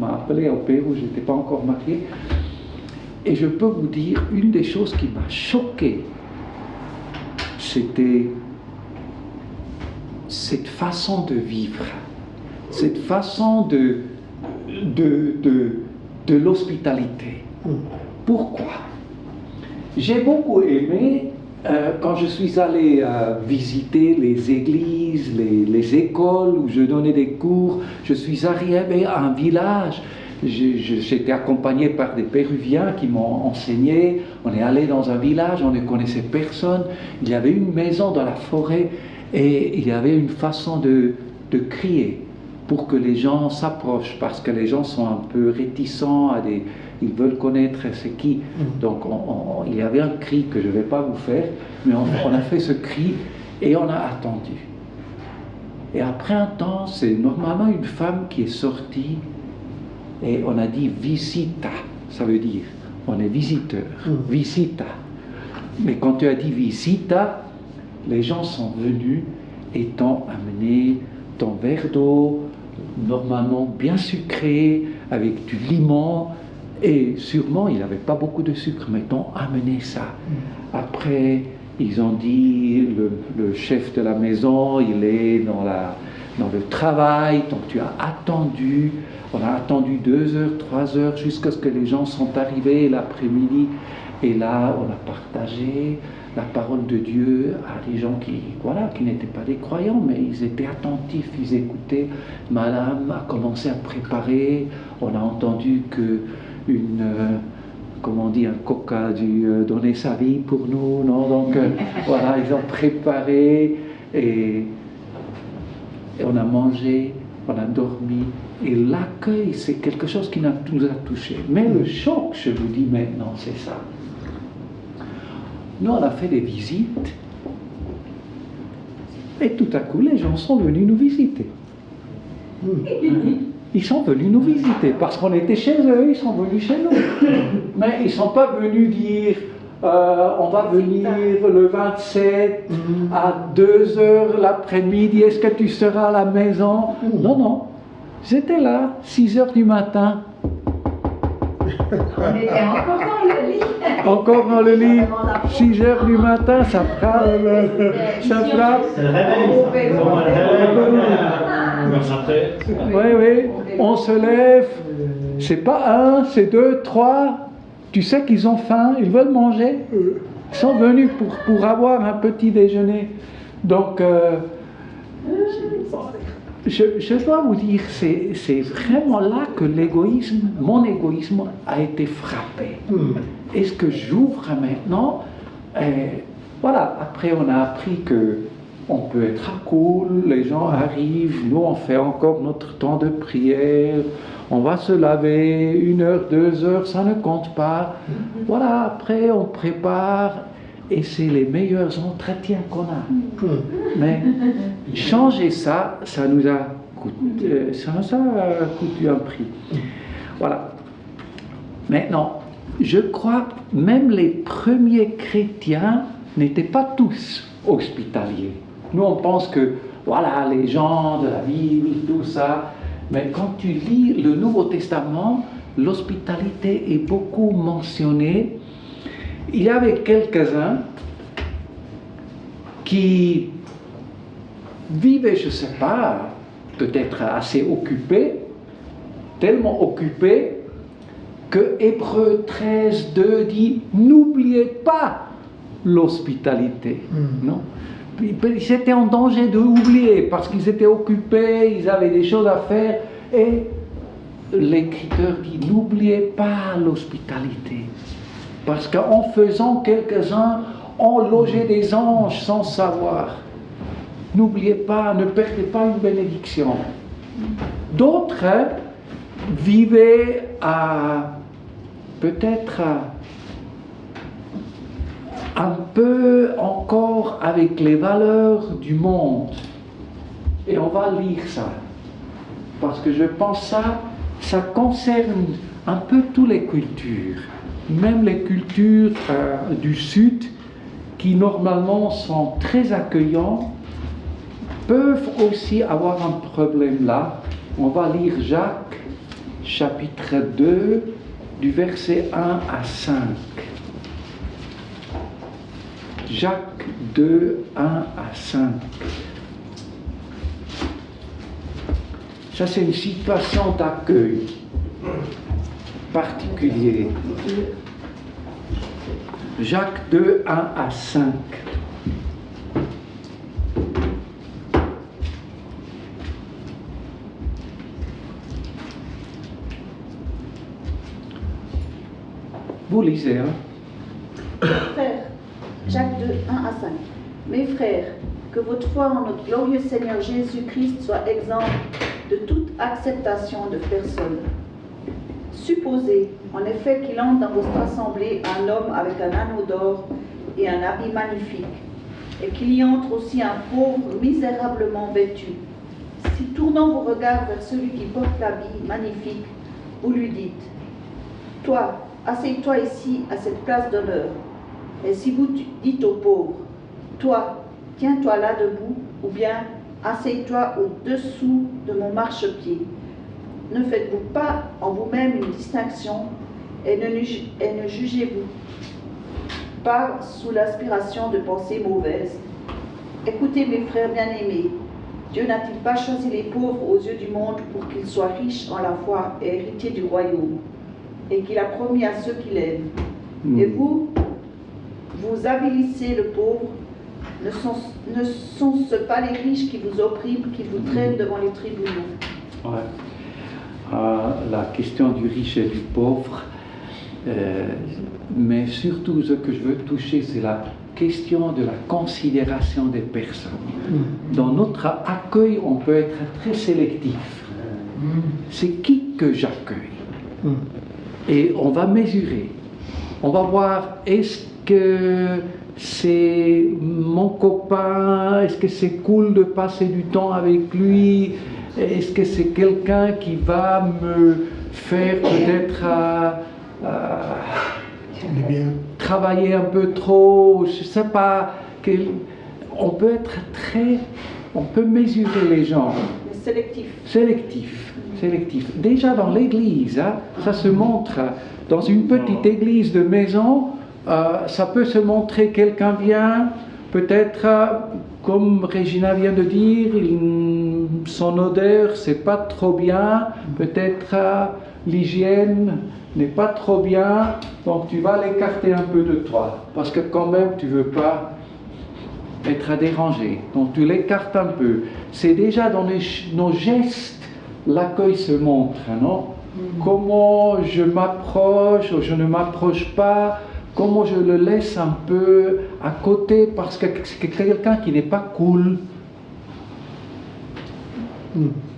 appelé au Pérou, je n'étais pas encore marié. Et je peux vous dire, une des choses qui m'a choqué, c'était cette façon de vivre, cette façon de l'hospitalité. Pourquoi? J'ai beaucoup aimé quand je suis allé visiter les églises, les écoles où je donnais des cours. Je suis arrivé à un village. J'étais accompagné par des Péruviens qui m'ont enseigné. On est allé dans un village, on ne connaissait personne. Il y avait une maison dans la forêt et il y avait une façon de crier pour que les gens s'approchent, parce que les gens sont un peu réticents, ils veulent connaître c'est qui. Donc il y avait un cri que je ne vais pas vous faire, mais on a fait ce cri et on a attendu. Et après un temps, c'est normalement une femme qui est sortie et on a dit visita, ça veut dire on est visiteur, visita. Mais quand tu as dit visita, les gens sont venus et t'ont amené ton verre d'eau, normalement bien sucré, avec du limon, et sûrement il n'y avait pas beaucoup de sucre, mais t'ont amené ça. Après, ils ont dit, le chef de la maison, il est dans le travail, donc tu as attendu. On a attendu 2 heures, 3 heures, jusqu'à ce que les gens sont arrivés l'après-midi, et là, on a partagé la parole de Dieu à des gens qui n'étaient pas des croyants, mais ils étaient attentifs, ils écoutaient. Madame a commencé à préparer, on a entendu que un coq a dû donner sa vie pour nous, non? Donc voilà, ils ont préparé et on a mangé, on a dormi. Et l'accueil, c'est quelque chose qui nous a touchés. Mais le choc, je vous dis maintenant, c'est ça. Nous, on a fait des visites, et tout à coup, les gens sont venus nous visiter. Ils sont venus nous visiter, parce qu'on était chez eux, ils sont venus chez nous. Mais ils ne sont pas venus dire, on va venir le 27 à 2 heures l'après-midi, est-ce que tu seras à la maison? Non, non. J'étais là, 6 heures du matin. On était encore dans le lit. Encore dans le lit, 6 heures du matin, ça frappe. Ça frappe. C'est le réveil, ça. Oui, on se lève. C'est pas 1, c'est 2, 3. Tu sais qu'ils ont faim, ils veulent manger. Ils sont venus pour avoir un petit déjeuner. Donc, je dois vous dire, c'est vraiment là que mon égoïsme a été frappé. Et ce que j'ouvre maintenant, voilà, après on a appris que on peut être cool, les gens arrivent, nous on fait encore notre temps de prière, on va se laver, 1 heure, 2 heures, ça ne compte pas. Voilà, après on prépare. Et c'est les meilleurs entretiens qu'on a. Mais changer ça, ça nous a coûté un prix. Voilà. Maintenant, je crois même les premiers chrétiens n'étaient pas tous hospitaliers. Nous, on pense que, voilà, les gens de la Bible, tout ça. Mais quand tu lis le Nouveau Testament, l'hospitalité est beaucoup mentionnée. Il y avait quelques-uns qui vivaient, je ne sais pas, peut-être assez occupés, tellement occupés que Hébreux 13:2 dit « N'oubliez pas l'hospitalité ». Non, ils étaient en danger d'oublier parce qu'ils étaient occupés, ils avaient des choses à faire. Et l'Écriture dit « N'oubliez pas l'hospitalité ». Parce qu'en faisant, quelques-uns ont logé des anges sans savoir. N'oubliez pas, ne perdez pas une bénédiction. D'autres vivaient peut-être un peu encore avec les valeurs du monde. Et on va lire ça. Parce que je pense que ça concerne un peu toutes les cultures. Même les cultures du Sud, qui normalement sont très accueillants, peuvent aussi avoir un problème là. On va lire Jacques, chapitre 2, du verset 1 à 5. Jacques 2, 1 à 5. Ça, c'est une situation d'accueil particulière. Jacques 2, 1 à 5. Vous lisez, hein? Frères, Jacques 2, 1 à 5. Mes frères, que votre foi en notre glorieux Seigneur Jésus-Christ soit exempte de toute acceptation de personne. Supposez en effet qu'il entre dans votre assemblée un homme avec un anneau d'or et un habit magnifique, et qu'il y entre aussi un pauvre misérablement vêtu. Si tournant vos regards vers celui qui porte l'habit magnifique, vous lui dites, « Toi, assieds-toi ici à cette place d'honneur. » Et si vous dites au pauvre, « Toi, tiens-toi là debout, ou bien assieds-toi au-dessous de mon marchepied. » Ne faites-vous pas en vous-même une distinction et ne jugez-vous pas sous l'aspiration de pensées mauvaises. Écoutez mes frères bien-aimés, Dieu n'a-t-il pas choisi les pauvres aux yeux du monde pour qu'ils soient riches en la foi et héritiers du royaume, et qu'il a promis à ceux qui l'aiment. Et vous avilissez le pauvre. Ne sont-ce pas les riches qui vous oppriment, qui vous traînent devant les tribunaux? Ouais. La question du riche et du pauvre, mais surtout ce que je veux toucher, c'est la question de la considération des personnes. Dans notre accueil, on peut être très sélectif. C'est qui que j'accueille? Et on va mesurer. On va voir, est-ce que c'est mon copain? Est-ce que c'est cool de passer du temps avec lui? Est-ce que c'est quelqu'un qui va me faire peut-être travailler un peu trop? Je ne sais pas. On peut être on peut mesurer les gens. Sélectif. Déjà dans l'église, hein, ça se montre. Dans une petite église de maison, ça peut se montrer quelqu'un vient, peut-être, comme Regina vient de dire, son odeur, c'est pas trop bien, peut-être l'hygiène n'est pas trop bien, donc tu vas l'écarter un peu de toi, parce que quand même tu veux pas être dérangé, donc tu l'écartes un peu. C'est déjà dans nos gestes, l'accueil se montre, non? Comment je m'approche ou je ne m'approche pas, comment je le laisse un peu à côté parce que c'est quelqu'un qui n'est pas cool.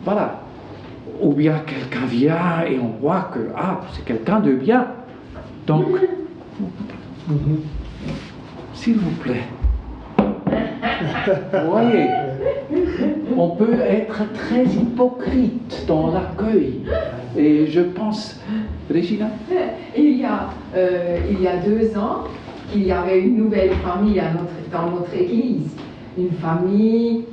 Voilà. Ou bien quelqu'un vient et on voit que c'est quelqu'un de bien. Donc, s'il vous plaît, vous voyez, on peut être très hypocrite dans l'accueil. Et je pense, Regina? Il y a 2 ans, il y avait une nouvelle famille dans notre église. Une famille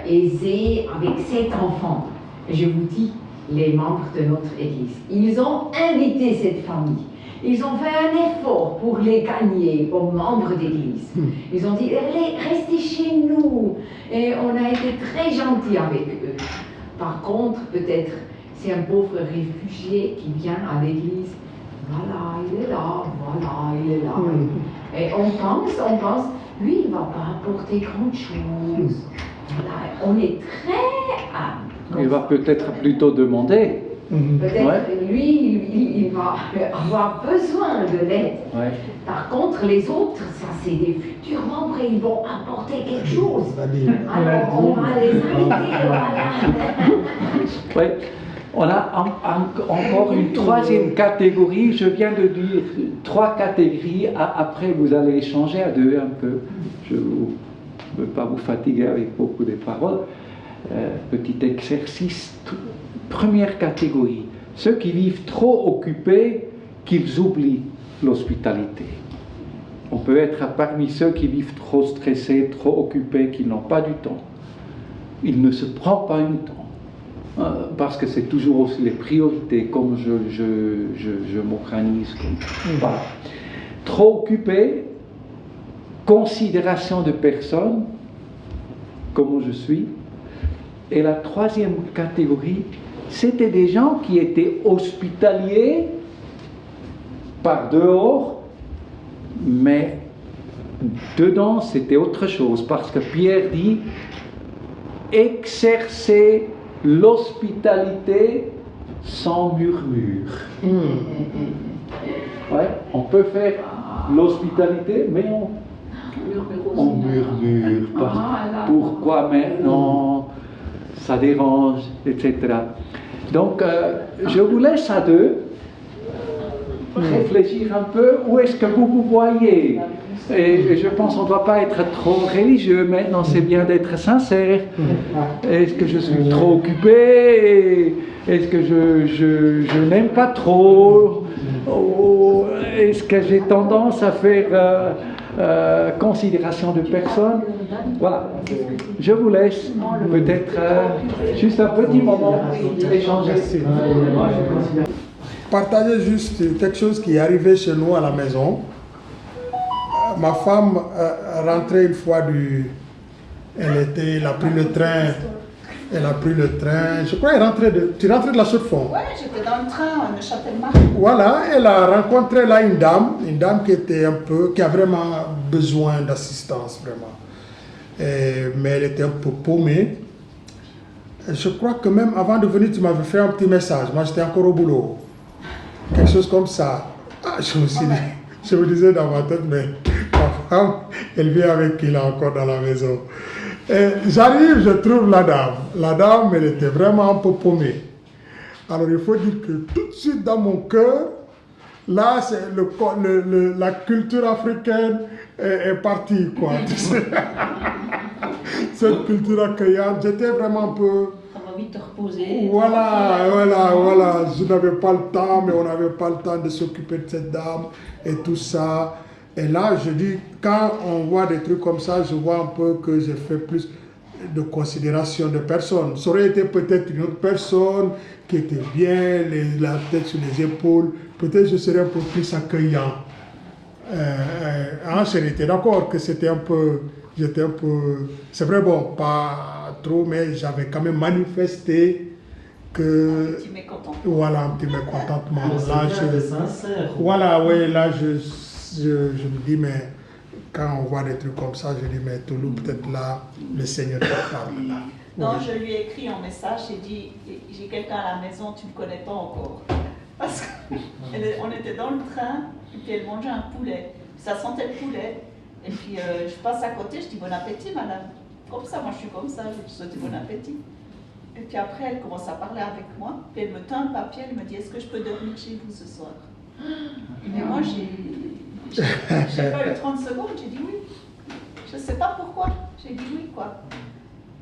aisée avec 7 enfants. Et je vous dis, les membres de notre église, ils ont invité cette famille. Ils ont fait un effort pour les gagner comme membres d'église. Ils ont dit, restez chez nous. Et on a été très gentils avec eux. Par contre, peut-être, c'est un pauvre réfugié qui vient à l'église. Voilà, il est là, voilà, il est là. Et on pense, lui, il ne va pas apporter grand-chose. Voilà, on est très... il va peut-être plutôt demander. Peut-être lui, il va avoir besoin de l'aide. Par contre, les autres, ça c'est des futurs membres et ils vont apporter quelque chose. Alors on va les inviter. Ouais. On a encore une 3e catégorie. Je viens de dire 3 catégories. Après, vous allez échanger à 2 un peu. Je ne veux pas vous fatiguer avec beaucoup de paroles. Petit exercice. Première catégorie, ceux qui vivent trop occupés qu'ils oublient l'hospitalité. On peut être parmi ceux qui vivent trop stressés, trop occupés, qu'ils n'ont pas du temps. Il ne se prend pas du temps. parce que c'est toujours aussi les priorités, comme je m'organise. Voilà. Trop occupé, considération de personne, comme je suis. Et la troisième catégorie, c'était des gens qui étaient hospitaliers par dehors, mais dedans c'était autre chose, parce que Pierre dit exercer l'hospitalité sans murmure. Ouais, on peut faire l'hospitalité, mais on murmure. Pourquoi maintenant ça dérange, etc. Donc, je vous laisse à deux réfléchir un peu où est-ce que vous vous voyez. Et je pense qu'on ne doit pas être trop religieux maintenant, c'est bien d'être sincère. Est-ce que je suis trop occupé? Est-ce que je n'aime pas trop? Est-ce que j'ai tendance à faire considération de personne? Voilà, je vous laisse peut-être juste un petit moment échanger. Partager juste quelque chose qui est arrivé chez nous à la maison. Ma femme rentrait une fois elle a pris le train, je crois tu rentrais de la Chaux-de-Fonds. Ouais, j'étais dans le train, à Neuchâtel-Mare. Voilà, elle a rencontré là une dame qui a vraiment besoin d'assistance, vraiment. Mais elle était un peu paumée. Je crois que même avant de venir, tu m'avais fait un petit message. Moi, j'étais encore au boulot. Quelque chose comme ça. Je me disais dans ma tête, mais ma femme, elle vient avec qui là encore dans la maison. J'arrive, je trouve la dame. La dame, elle était vraiment un peu paumée. Alors il faut dire que tout de suite dans mon cœur, là, c'est la culture africaine est partie, quoi. Tu sais. Cette culture accueillante, j'étais vraiment un peu... Ça va vite te reposer. Voilà. Je n'avais pas le temps, mais on n'avait pas le temps de s'occuper de cette dame et tout ça. Et là, je dis, quand on voit des trucs comme ça, je vois un peu que j'ai fait plus de considération de personnes. Ça aurait été peut-être une autre personne qui était bien, la tête sur les épaules. Peut-être je serais un peu plus accueillant. J'étais d'accord que j'étais un peu... C'est vrai, bon, pas trop, mais j'avais quand même manifesté que... Un petit mécontentement. Voilà, un petit mécontentement. Là, je me dis, mais quand on voit des trucs comme ça, je dis, mais Toulouse, peut-être là, le Seigneur te parle. Là. Non, je lui ai écrit un message, j'ai dit, j'ai quelqu'un à la maison, tu ne me connais pas encore. Parce qu'on était dans le train, et puis elle mangeait un poulet. Ça sentait le poulet. Et puis je passe à côté, je dis bon appétit madame. Comme ça, moi je suis comme ça, je lui souhaite bon appétit. Et puis après elle commence à parler avec moi, puis elle me tend un papier, elle me dit est-ce que je peux dormir chez vous ce soir? Et moi j'ai pas eu 30 secondes, j'ai dit oui. Je sais pas pourquoi, j'ai dit oui quoi.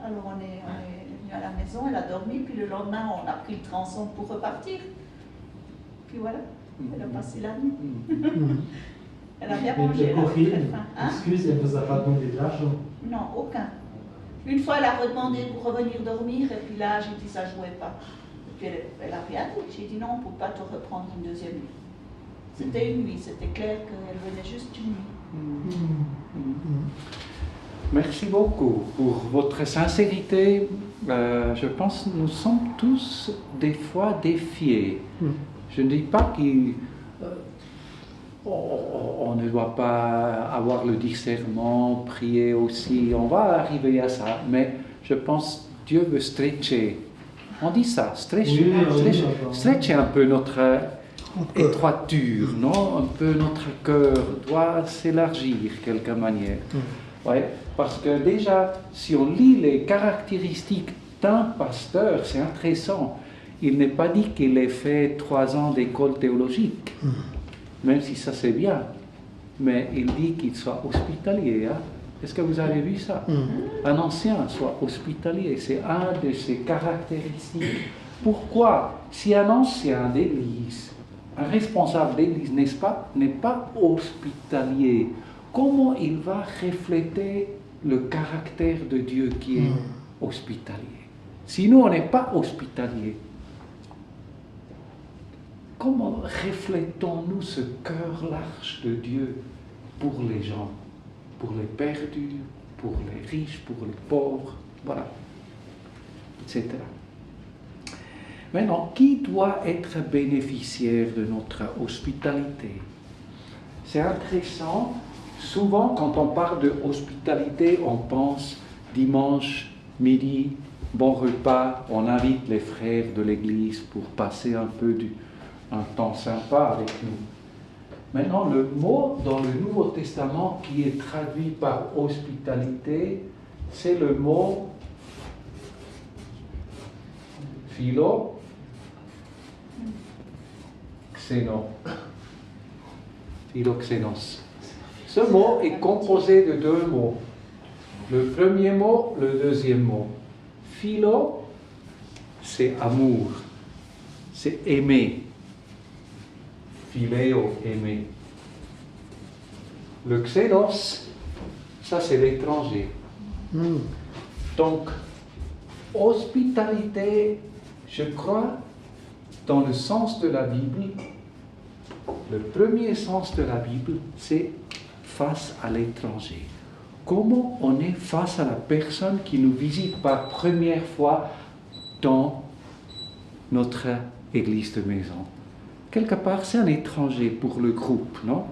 Alors on est venu à la maison, elle a dormi, puis le lendemain on a pris le train ensemble pour repartir. Puis voilà, elle a passé la nuit. Elle a bien mangé, elle a très faim. Excuse, elle ne vous a pas demandé de l'argent? Non, aucun. Une fois, elle a redemandé pour revenir dormir, et puis là, j'ai dit ça ne jouait pas. Et puis elle a rien dit. J'ai dit non, on ne peut pas te reprendre une deuxième nuit. C'était une nuit, c'était clair qu'elle venait juste une nuit. Merci beaucoup pour votre sincérité. Je pense que nous sommes tous des fois défiés. Je ne dis pas qu'on ne doit pas avoir le discernement, prier aussi, on va arriver à ça, mais je pense que Dieu veut stretcher. On dit ça, stretcher un peu notre étroiture, non? Un peu notre cœur doit s'élargir quelque manière. Ouais, parce que déjà, si on lit les caractéristiques d'un pasteur, c'est intéressant. Il n'est pas dit qu'il ait fait 3 ans d'école théologique, même si ça c'est bien. Mais il dit qu'il soit hospitalier. Hein? Est-ce que vous avez vu ça? Un ancien soit hospitalier, c'est un de ses caractéristiques. Pourquoi? Si un ancien d'église, un responsable d'église, n'est pas hospitalier, comment il va refléter le caractère de Dieu qui est hospitalier? Si nous, on n'est pas hospitaliers, comment reflétons-nous ce cœur large de Dieu pour les gens, pour les perdus, pour les riches, pour les pauvres, voilà, etc. Maintenant, qui doit être bénéficiaire de notre hospitalité? C'est intéressant, souvent quand on parle de hospitalité, on pense dimanche, midi, bon repas, on invite les frères de l'église pour passer un temps sympa avec nous. Maintenant, le mot dans le Nouveau Testament qui est traduit par hospitalité, c'est le mot philoxénos. Ce mot est composé de deux mots. Le premier mot, le deuxième mot. Philo, c'est amour, c'est aimer. Philéo, aimer. Le xénos, ça c'est l'étranger. Donc, hospitalité, je crois, dans le sens de la Bible, le premier sens de la Bible, c'est face à l'étranger. Comment on est face à la personne qui nous visite par première fois dans notre église de maison? Quelque part, c'est un étranger pour le groupe, non?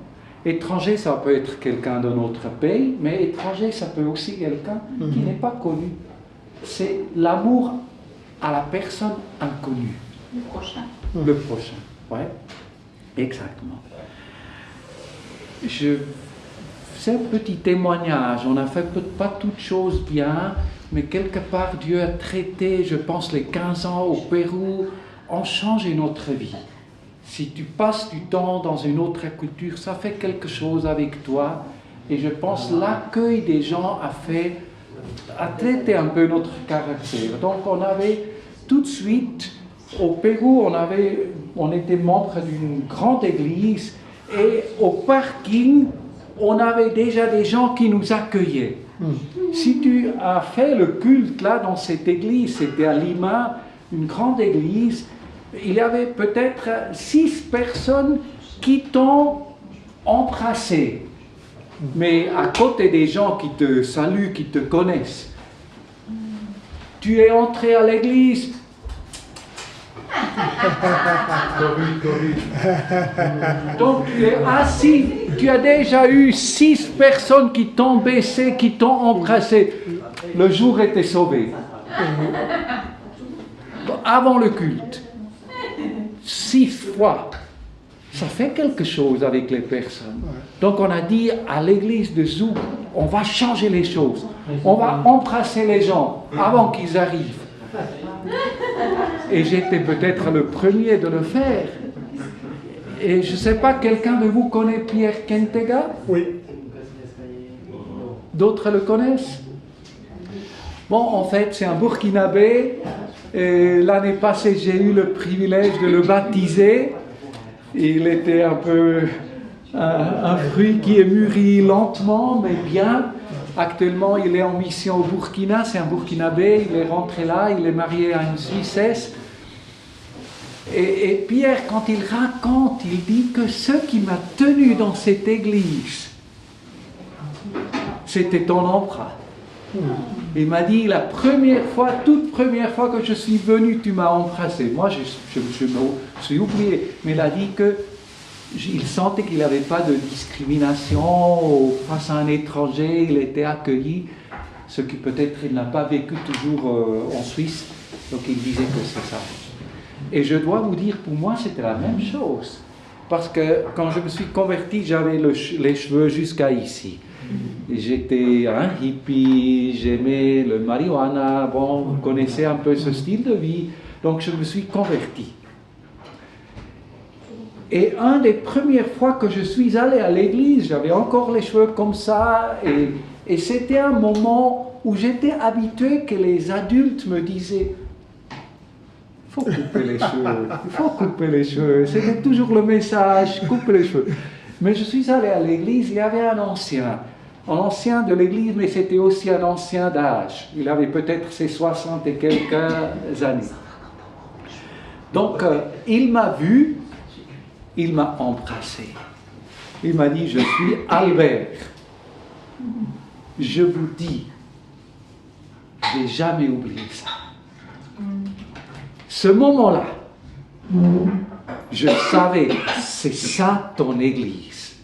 Étranger, ça peut être quelqu'un de notre pays, mais étranger, ça peut aussi être quelqu'un qui n'est pas connu. C'est l'amour à la personne inconnue. Le prochain. Le prochain, ouais, exactement. C'est un petit témoignage, on n'a fait pas toutes choses bien, mais quelque part Dieu a traité, je pense, les 15 ans au Pérou, ont changé notre vie. Si tu passes du temps dans une autre culture, ça fait quelque chose avec toi. Et je pense l'accueil des gens a traité un peu notre caractère. Donc on avait tout de suite, au Pérou, on était membre d'une grande église et au parking, on avait déjà des gens qui nous accueillaient. Si tu as fait le culte là dans cette église, c'était à Lima, une grande église, il y avait peut-être 6 personnes qui t'ont embrassé. Mais à côté des gens qui te saluent, qui te connaissent, tu es entré à l'église. Donc tu es assis, tu as déjà eu 6 personnes qui t'ont baissé, qui t'ont embrassé. Le jour était sauvé. Avant le culte. 6 fois. Ça fait quelque chose avec les personnes. Donc on a dit à l'église de Zouk, on va changer les choses. On va embrasser les gens avant qu'ils arrivent. Et j'étais peut-être le premier de le faire. Et je ne sais pas, quelqu'un de vous connaît Pierre Kentega? Oui. D'autres le connaissent? Bon, en fait, c'est un Burkinabé. L'année passée, j'ai eu le privilège de le baptiser. Il était un peu un fruit qui est mûri lentement, mais bien. Actuellement, il est en mission au Burkina, c'est un Burkinabé, il est rentré là, il est marié à une Suissesse. Et Pierre, quand il raconte, il dit que ce qui m'a tenu dans cette église, c'était ton emprunt. Il m'a dit, toute première fois que je suis venu, tu m'as embrassé. Moi, je me suis oublié. Mais il a dit qu'il sentait qu'il n'y avait pas de discrimination face à un étranger, il était accueilli, ce qui peut-être il n'a pas vécu toujours en Suisse. Donc il disait que c'est ça. Et je dois vous dire, pour moi, c'était la même chose. Parce que quand je me suis converti, j'avais les cheveux jusqu'à ici. J'étais un hippie, j'aimais le marijuana, bon, vous connaissez un peu ce style de vie, donc je me suis converti. Et une des premières fois que je suis allé à l'église, j'avais encore les cheveux comme ça, et c'était un moment où j'étais habitué que les adultes me disaient « il faut couper les cheveux, il faut couper les cheveux », c'était toujours le message « couper les cheveux ». Mais je suis allé à l'église, il y avait un ancien un ancien de l'église, mais c'était aussi un ancien d'âge. Il avait peut-être ses 60 et quelques années. Donc, il m'a vu, il m'a embrassé. Il m'a dit, je suis Albert. Je vous dis, je n'ai jamais oublié ça. Ce moment-là, je savais, c'est ça ton église.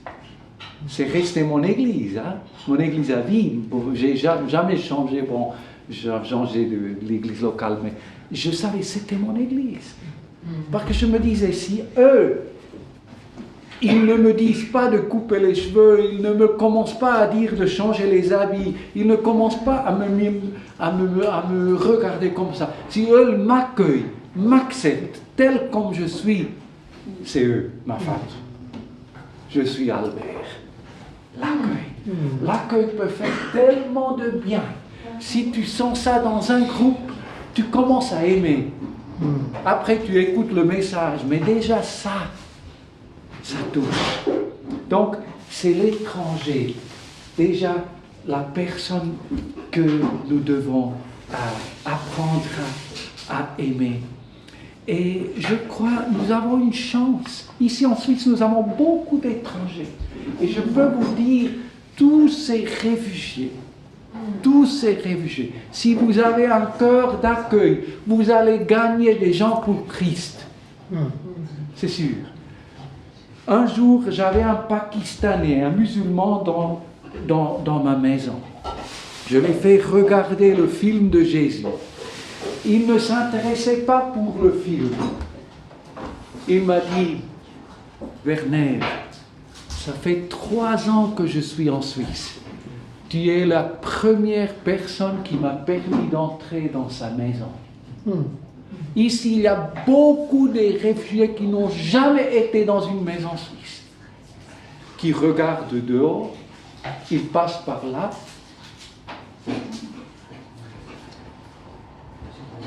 C'est resté mon église, hein? Mon église à vie. J'ai jamais changé, bon, j'ai changé de l'église locale, mais je savais, c'était mon église. Parce que je me disais, si eux, ils ne me disent pas de couper les cheveux, ils ne me commencent pas à dire de changer les habits, ils ne commencent pas à me regarder comme ça. Si eux m'accueillent, m'acceptent tel comme je suis, c'est eux, ma femme. Je suis Albert. L'accueil. L'accueil peut faire tellement de bien. Si tu sens ça dans un groupe, tu commences à aimer. Après, tu écoutes le message, mais déjà ça touche. Donc, c'est l'étranger, déjà la personne que nous devons apprendre à aimer. Et je crois, nous avons une chance. Ici en Suisse, nous avons beaucoup d'étrangers. Et je peux vous dire, tous ces réfugiés, si vous avez un cœur d'accueil, vous allez gagner des gens pour Christ. C'est sûr. Un jour, j'avais un Pakistanais, un musulman dans ma maison. Je l'ai fait regarder le film de Jésus. Il ne s'intéressait pas pour le film. Il m'a dit, Werner, ça fait 3 ans que je suis en Suisse. Tu es la première personne qui m'a permis d'entrer dans sa maison. Ici, il y a beaucoup de réfugiés qui n'ont jamais été dans une maison suisse, qui regardent dehors, ils passent par là.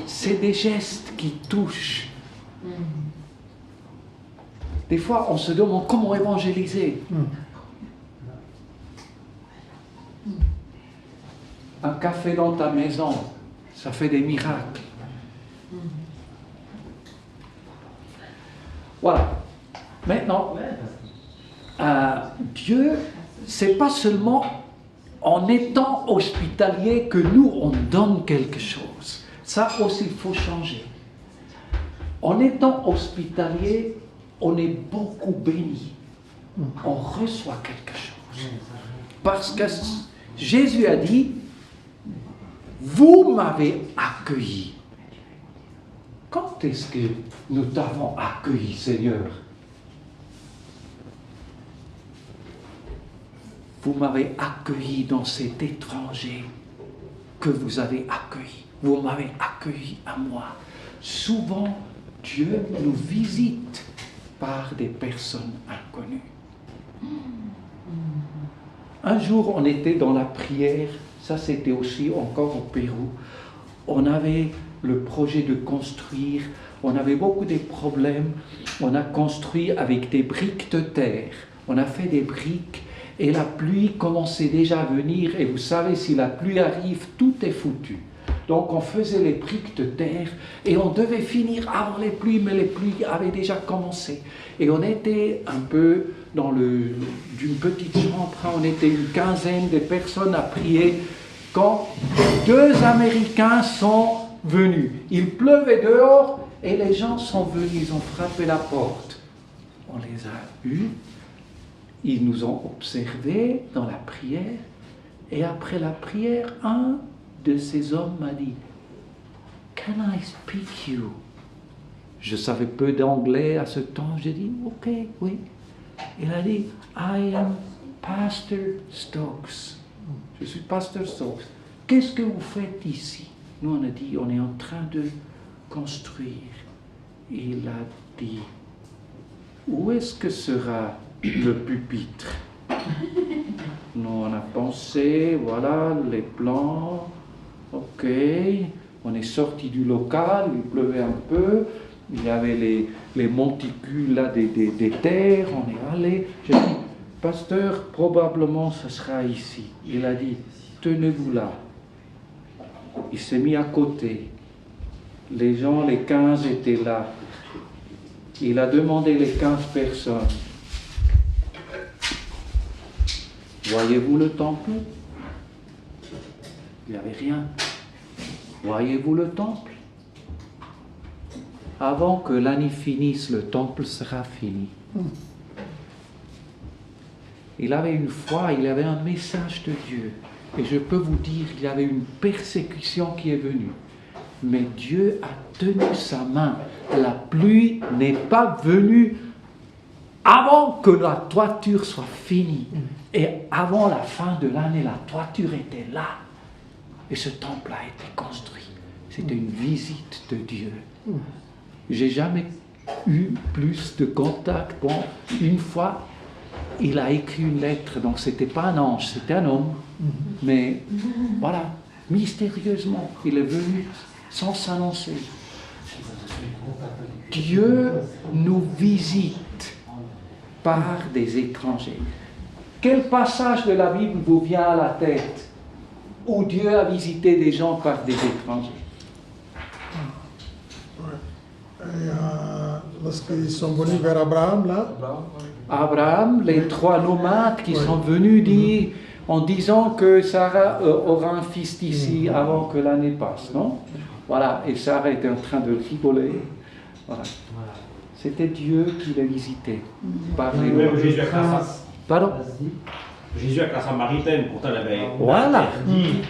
C'est des gestes qui touchent. Des fois, on se demande comment évangéliser. Un café dans ta maison, ça fait des miracles. Voilà. Maintenant, Dieu, c'est pas seulement en étant hospitalier que nous, on donne quelque chose. Ça aussi, il faut changer. En étant hospitalier, on est beaucoup béni. On reçoit quelque chose. Parce que Jésus a dit, vous m'avez accueilli. Quand est-ce que nous t'avons accueilli, Seigneur? Vous m'avez accueilli dans cet étranger que vous avez accueilli. Vous m'avez accueilli à moi. Souvent, Dieu nous visite par des personnes inconnues. Un jour, on était dans la prière, ça c'était aussi encore au Pérou. On avait le projet de construire, on avait beaucoup de problèmes. On a construit avec des briques de terre. On a fait des briques et la pluie commençait déjà à venir. Et vous savez, si la pluie arrive, tout est foutu. Donc on faisait les briques de terre et on devait finir avant les pluies, mais les pluies avaient déjà commencé. Et on était un peu d'une petite chambre, on était une quinzaine de personnes à prier quand 2 Américains sont venus. Il pleuvait dehors et les gens sont venus, ils ont frappé la porte. On les a eus, ils nous ont observés dans la prière et après la prière, un de ces hommes m'a dit « Can I speak you ?» Je savais peu d'anglais à ce temps, j'ai dit « Ok, oui ». Il a dit « I am Pastor Stokes ». Je suis Pasteur Stokes. Qu'est-ce que vous faites ici? Nous on a dit « On est en train de construire ». Il a dit « Où est-ce que sera le pupitre ?» Nous on a pensé, voilà les plans. Ok, on est sorti du local, il pleuvait un peu, il y avait les monticules là des terres, on est allé. J'ai dit, pasteur, probablement ce sera ici. Il a dit, tenez-vous là. Il s'est mis à côté. Les gens, les 15 étaient là. Il a demandé les 15 personnes. Voyez-vous le temple? Il n'y avait rien. Voyez-vous le temple? Avant que l'année finisse, le temple sera fini. Il avait une foi, il avait un message de Dieu. Et je peux vous dire, il y avait une persécution qui est venue. Mais Dieu a tenu sa main. La pluie n'est pas venue avant que la toiture soit finie. Et avant la fin de l'année, la toiture était là. Et ce temple a été construit. C'était une visite de Dieu. J'ai jamais eu plus de contact. Bon, une fois, il a écrit une lettre, donc c'était pas un ange, c'était un homme. Mais voilà, mystérieusement, il est venu sans s'annoncer. Dieu nous visite par des étrangers. Quel passage de la Bible vous vient à la tête où Dieu a visité des gens par des étrangers? Lorsqu'ils sont venus vers Abraham, là. Abraham, les 3 nomades qui sont venus dire, en disant que Sarah aura un fils d'ici avant que l'année passe, non? Voilà, et Sarah était en train de rigoler. Voilà. C'était Dieu qui les visitait. Par les Jésus avec la Pardon? Jésus avec la Samaritaine, pourtant elle avait interdit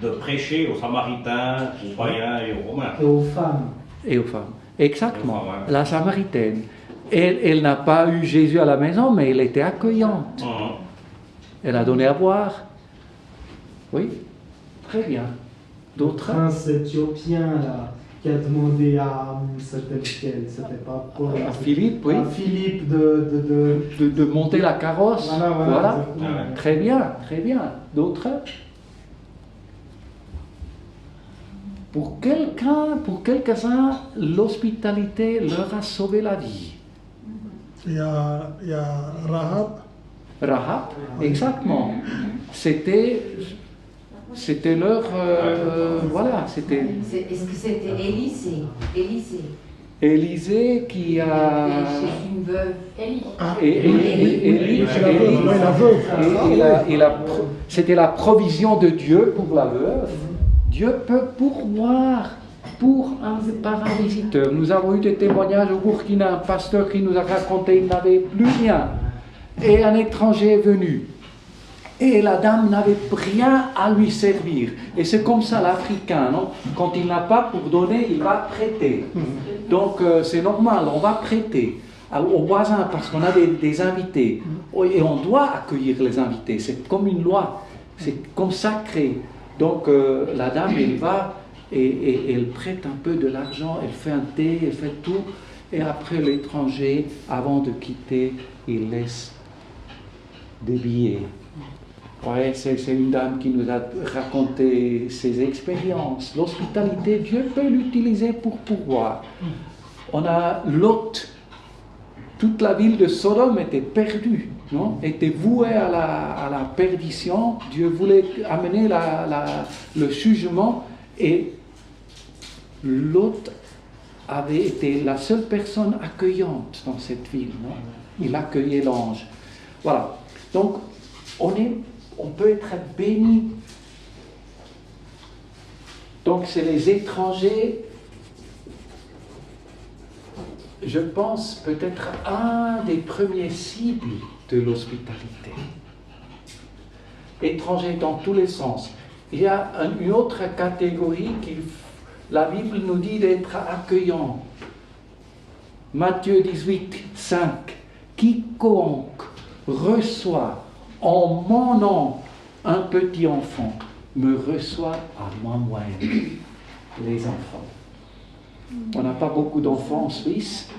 de prêcher aux Samaritains, aux païens et aux Romains. Et aux femmes. Et aux femmes. Exactement. La Samaritaine. Elle n'a pas eu Jésus à la maison, mais elle était accueillante. Elle a donné à boire. Oui, très bien. D'autres? Le prince éthiopien, là, qui a demandé à, c'était lequel? C'était pas Paul, à Philippe, oui. À Philippe de monter la carrosse. Voilà. Très bien, très bien. D'autres? Pour quelques-uns, l'hospitalité leur a sauvé la vie. Il y a Rahab. Rahab, exactement. C'était leur... voilà, c'était... Est-ce que c'était Élisée? Élisée qui a... Chez une veuve. C'était la provision de Dieu pour la veuve. Dieu peut pourvoir par un visiteur. Nous avons eu des témoignages au Burkina, un pasteur qui nous a raconté qu'il n'avait plus rien. Et un étranger est venu. Et la dame n'avait rien à lui servir. Et c'est comme ça l'Africain, non? Quand il n'a pas pour donner, il va prêter. Donc c'est normal, on va prêter aux voisins parce qu'on a des invités. Et on doit accueillir les invités, c'est comme une loi, c'est comme sacré. Donc la dame, elle va et elle prête un peu de l'argent, elle fait un thé, elle fait tout. Et après l'étranger, avant de quitter, il laisse des billets. Ouais, c'est une dame qui nous a raconté ses expériences. L'hospitalité, Dieu peut l'utiliser pour pourvoir. On a Lot. Toute la ville de Sodome était perdue, non? Était vouée à la perdition. Dieu voulait amener le jugement. Et Lot avait été la seule personne accueillante dans cette ville, non? Il accueillait l'ange. Voilà. Donc, on peut être béni. Donc, c'est les étrangers, je pense, peut-être un des premiers cibles de l'hospitalité. Étrangers dans tous les sens. Il y a une autre catégorie la Bible nous dit d'être accueillant. Matthieu 18, 5. Quiconque reçoit en mon nom un petit enfant me reçoit à moi-même. Les enfants. On n'a pas beaucoup d'enfants en Suisse,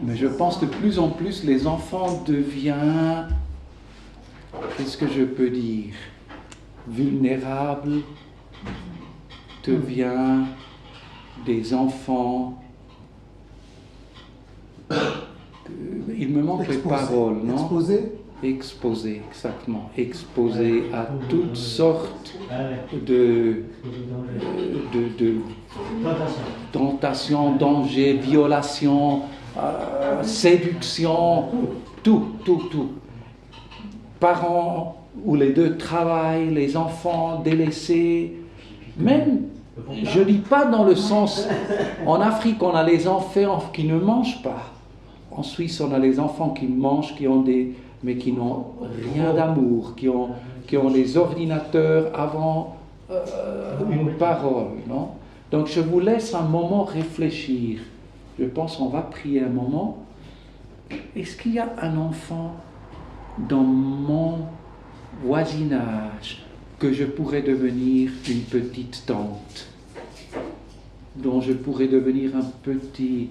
mais je pense de plus en plus les enfants deviennent, qu'est-ce que je peux dire, vulnérables, deviennent des enfants il me manque les paroles, non? Exposé. Exposé, exactement. Exposé à toutes sortes de tentations, dangers, violations, séduction, tout. Parents où les deux travaillent, les enfants délaissés, même, je ne dis pas dans le sens, en Afrique on a les enfants qui ne mangent pas, en Suisse on a les enfants qui mangent, mais qui n'ont rien d'amour, qui ont les ordinateurs avant une parole, non? Donc je vous laisse un moment réfléchir. Je pense qu'on va prier un moment. Est-ce qu'il y a un enfant dans mon voisinage que je pourrais devenir une petite tante, dont je pourrais devenir un petit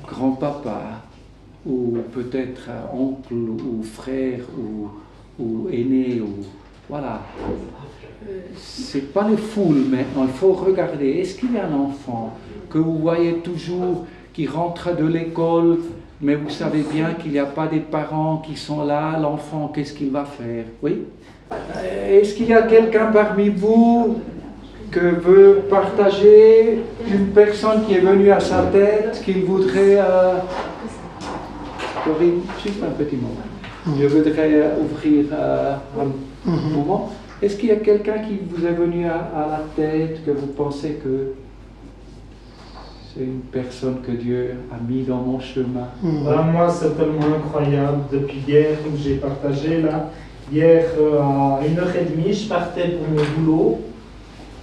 grand-papa, ou peut-être un oncle ou frère ou aîné, ou voilà. C'est pas les foules maintenant, il faut regarder. Est-ce qu'il y a un enfant que vous voyez toujours qui rentre de l'école, mais vous savez bien qu'il n'y a pas des parents qui sont là, l'enfant, qu'est-ce qu'il va faire? Oui? Est-ce qu'il y a quelqu'un parmi vous que veut partager, une personne qui est venue à sa tête, qu'il voudrait... Corinne, juste un petit moment. Je voudrais ouvrir un moment. Est-ce qu'il y a quelqu'un qui vous est venu à la tête, que vous pensez que c'est une personne que Dieu a mis dans mon chemin? Moi, c'est tellement incroyable. Depuis hier, comme j'ai partagé là, hier à 1h30, je partais pour mon boulot.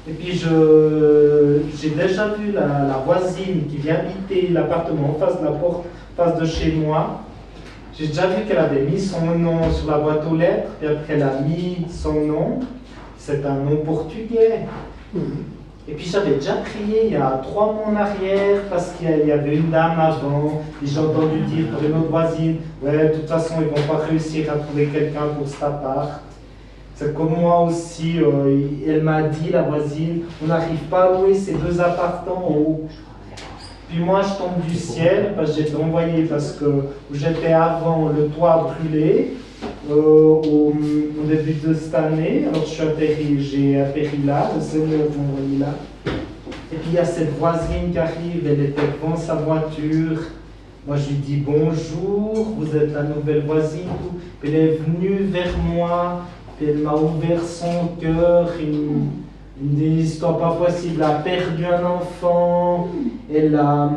Et puis j'ai déjà vu la voisine qui vient habiter l'appartement en face de la porte, en face de chez moi. J'ai déjà vu qu'elle avait mis son nom sur la boîte aux lettres, et après elle a mis son nom. C'est un nom portugais. Et puis j'avais déjà prié il y a 3 mois en arrière parce qu'il y avait une dame avant, et j'ai entendu dire pour une autre voisine, ouais, de toute façon ils vont pas réussir à trouver quelqu'un pour cet appart. C'est comme moi aussi, elle m'a dit, la voisine, on n'arrive pas à louer ces 2 appartements en haut. Puis moi je tombe du ciel, parce que j'ai été envoyé parce que où j'étais avant, le toit a brûlé au début de cette année. Alors j'ai atterri là, le Seigneur m'a envoyé là. Et puis il y a cette voisine qui arrive, elle était devant sa voiture. Moi je lui dis bonjour, vous êtes la nouvelle voisine. Puis elle est venue vers moi, puis elle m'a ouvert son cœur. Une histoire pas possible, elle a perdu un enfant, elle a,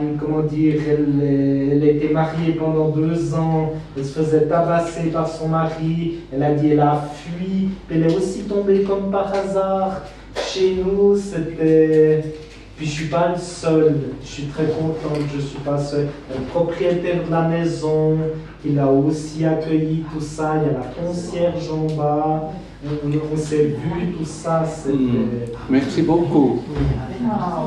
elle était mariée pendant 2 ans, elle se faisait tabasser par son mari, elle a dit elle a fui, elle est aussi tombée comme par hasard chez nous, c'était... Puis je suis pas le seul, je suis très contente, je suis pas seul. Le propriétaire de la maison, il a aussi accueilli tout ça, il y a la concierge en bas. On s'est vu, tout ça, c'était... Merci beaucoup.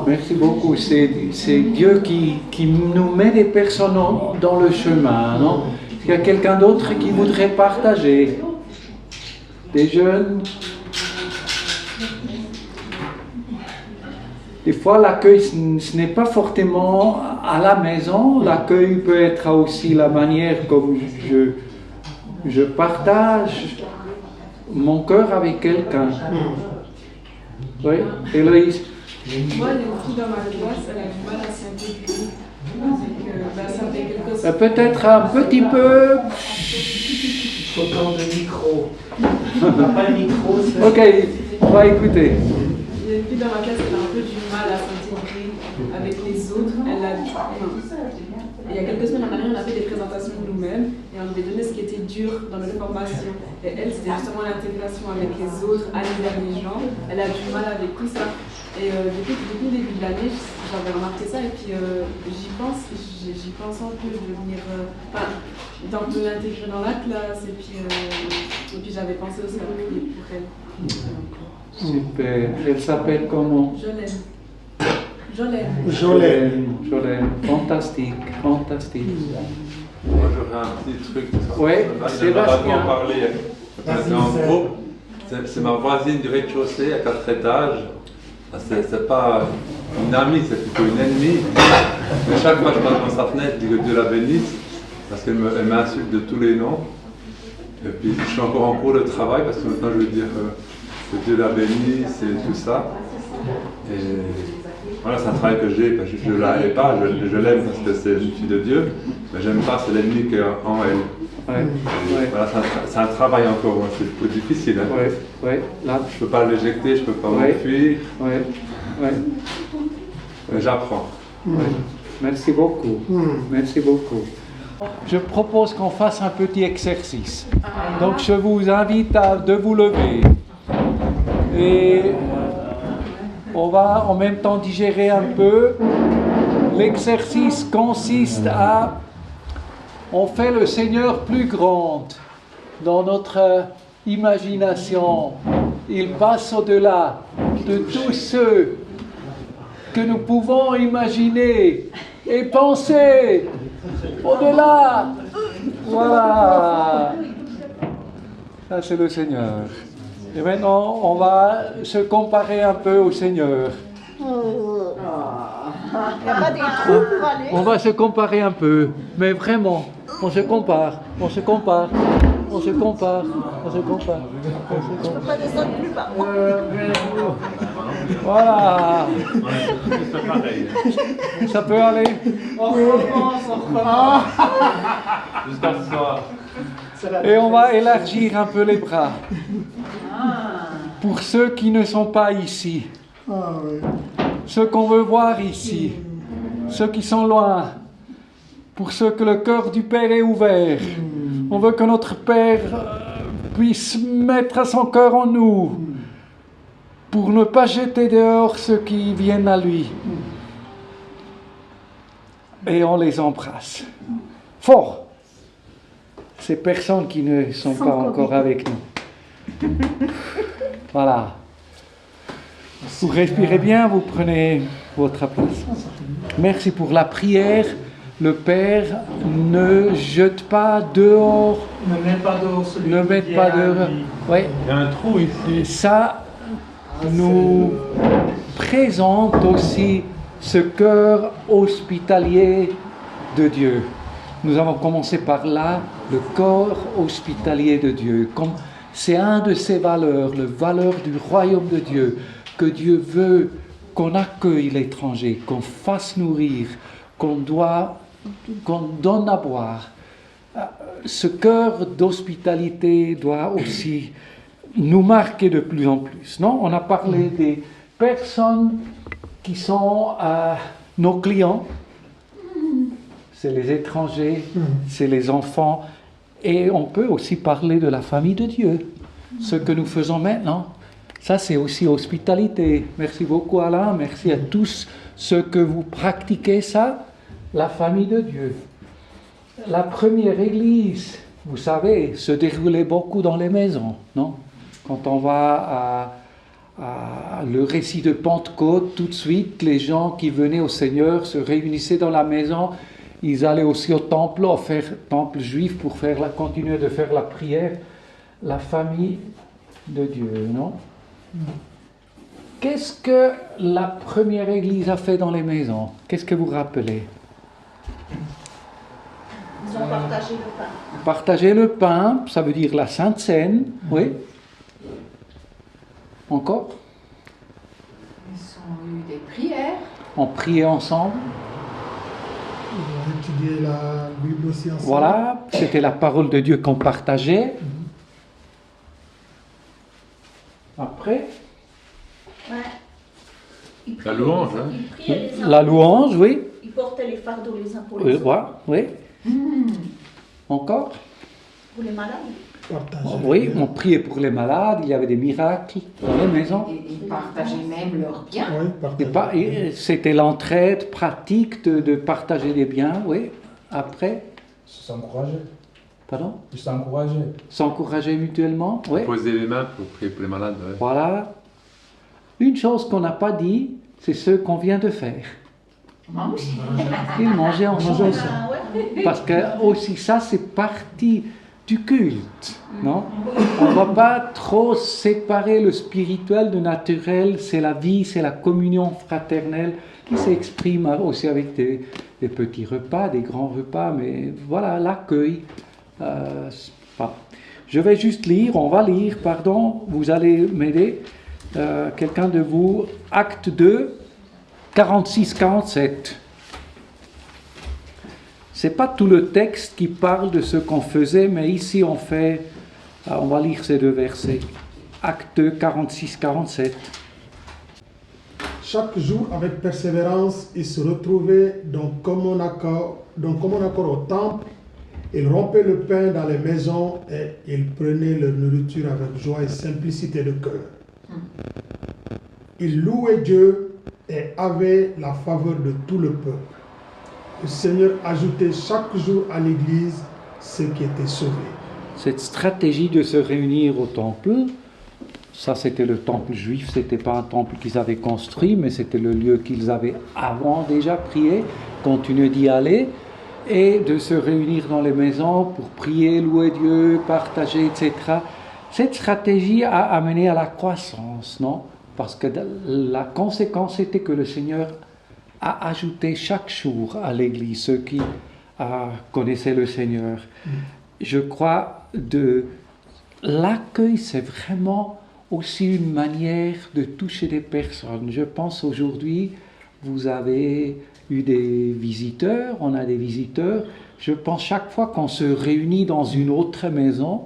Merci beaucoup. C'est Dieu qui nous met des personnes dans le chemin, non? Il y a quelqu'un d'autre qui voudrait partager. Des jeunes. Des fois, l'accueil, ce n'est pas forcément à la maison. L'accueil peut être aussi la manière comme je partage mon cœur avec quelqu'un. Oui, Héloïse. Moi, les filles dans ma classe, elle a du mal à s'intégrer. Ça fait quelque chose. Peut-être un petit peu. Autant de micro. On n'a pas le micro, c'est... Ok, on va écouter. Il y a une fille dans ma classe, elle a un peu du mal à s'intégrer avec les autres. Il y a quelques semaines en arrière, on a fait des présentations de nous-mêmes et on avait donné ce qui était dur dans notre formation. Et elle, c'était justement l'intégration avec les autres, aller vers les gens. Elle a du mal avec tout ça. Et depuis le début de l'année, j'avais remarqué ça et puis j'y pense un peu de venir, d'un peu l'intégrer dans la classe et puis j'avais pensé aussi à prier pour elle. Super. Elle s'appelle comment? Jolène. Fantastique. Moi j'aurais un petit truc. Oui, Sébastien. En gros, c'est ma voisine du rez-de-chaussée à 4 étages. C'est pas une amie, c'est plutôt une ennemie. Mais chaque fois que je passe dans sa fenêtre, je dis que Dieu la bénisse. parce qu'elle m'insulte de tous les noms. Et puis je suis encore en cours de travail parce que maintenant je veux dire que Dieu l'a béni, c'est tout ça. Et voilà, c'est un travail que j'ai, parce que je ne la hais pas, je l'aime parce que c'est une fille de Dieu, mais j'aime pas, c'est l'ennemi qui est en elle. Ouais. Voilà, c'est un travail encore, c'est un peu difficile. Hein. Ouais. Là. Je ne peux pas l'éjecter, je ne peux pas m'enfuir. Mais j'apprends. Merci beaucoup. Merci beaucoup. Je propose qu'on fasse un petit exercice. Donc je vous invite de vous lever. Et on va en même temps digérer un peu. L'exercice consiste à... On fait le Seigneur plus grand dans notre imagination. Il passe au-delà de tous ceux que nous pouvons imaginer et penser. Au-delà. Voilà. Ça, c'est le Seigneur. Et maintenant, on va se comparer un peu au Seigneur. Il n'y a pas des trous pour aller. On va se comparer un peu, mais vraiment, on se compare. Je ne peux pas descendre plus bas. Voilà. Ça peut aller. On recommence. Jusqu'à ce soir. Et on va élargir un peu les bras. Pour ceux qui ne sont pas ici. Ceux qu'on veut voir ici. Ceux qui sont loin. Pour ceux que le cœur du Père est ouvert. On veut que notre Père puisse mettre son cœur en nous. Pour ne pas jeter dehors ceux qui viennent à lui. Et on les embrasse. Fort. Ces personnes qui ne sont pas encore avec nous. Voilà. Vous respirez bien, vous prenez votre place. Merci pour la prière. Le Père ne jette pas dehors. Ne met pas dehors celui Ne met qui pas vient à dehors. lui. Oui. Il y a un trou ici. Ça nous présente aussi ce cœur hospitalier de Dieu. Nous avons commencé par là, le corps hospitalier de Dieu. C'est un de ses valeurs, la valeur du royaume de Dieu, que Dieu veut qu'on accueille l'étranger, qu'on fasse nourrir, qu'on donne à boire. Ce cœur d'hospitalité doit aussi nous marquer de plus en plus. Non, on a parlé des personnes qui sont nos clients. C'est les étrangers, c'est les enfants. Et on peut aussi parler de la famille de Dieu. Ce que nous faisons maintenant, ça c'est aussi hospitalité. Merci beaucoup Alain, merci à tous ceux que vous pratiquez ça, la famille de Dieu. La première église, vous savez, se déroulait beaucoup dans les maisons, non? Quand on va à le récit de Pentecôte, tout de suite, les gens qui venaient au Seigneur se réunissaient dans la maison. Ils allaient aussi au temple juif pour continuer de faire la prière. La famille de Dieu, non? Qu'est-ce que la première église a fait dans les maisons? Qu'est-ce que vous rappelez? Ils ont partagé le pain. Partager le pain, ça veut dire la Sainte Seine, oui. Encore? Ils ont eu des prières. On priait ensemble. Ils ont étudié la Bible aussi ensemble. Voilà, c'était la parole de Dieu qu'on partageait. Après? Ouais. La louange, hein? Ils priaient les uns La pour les louange, autres. oui. Ils portaient les fardeaux les uns pour les autres. Voilà, oui. Encore? Pour les malades. Oui, on priait pour les malades, il y avait des miracles dans les maisons. Ils partageaient même leurs biens. Et c'était l'entraide pratique de partager les biens, oui. Après? S'encourager. Pardon? S'encourager. S'encourager mutuellement, oui. Poser les mains pour prier pour les malades. Ouais. Voilà. Une chose qu'on n'a pas dit, c'est ce qu'on vient de faire. Ils mangeaient ensemble. Parce que aussi ça, c'est partie du culte, non? On ne va pas trop séparer le spirituel du naturel. C'est la vie, c'est la communion fraternelle qui s'exprime aussi avec des des petits repas, des grands repas, mais voilà, l'accueil. Voilà. Je vais juste lire, on va lire, pardon, vous allez m'aider, quelqu'un de vous, Acte 2, 46-47. C'est pas tout le texte qui parle de ce qu'on faisait, mais ici on va lire ces deux versets. Acte 2, 46-47. Chaque jour, avec persévérance, ils se retrouvaient d'un commun accord au temple. Ils rompaient le pain dans les maisons et ils prenaient leur nourriture avec joie et simplicité de cœur. Ils louaient Dieu et avaient la faveur de tout le peuple. Le Seigneur ajoutait chaque jour à l'Église ceux qui étaient sauvés. Cette stratégie de se réunir au temple, ça c'était le temple juif, c'était pas un temple qu'ils avaient construit, mais c'était le lieu qu'ils avaient avant déjà prié, continuer d'y aller, et de se réunir dans les maisons pour prier, louer Dieu, partager, etc. Cette stratégie a amené à la croissance, non? Parce que la conséquence était que le Seigneur a ajouté chaque jour à l'Église ceux qui connaissaient le Seigneur. Je crois de l'accueil, c'est vraiment aussi une manière de toucher des personnes. Je pense aujourd'hui, vous avez eu des visiteurs, on a des visiteurs. Je pense chaque fois qu'on se réunit dans une autre maison,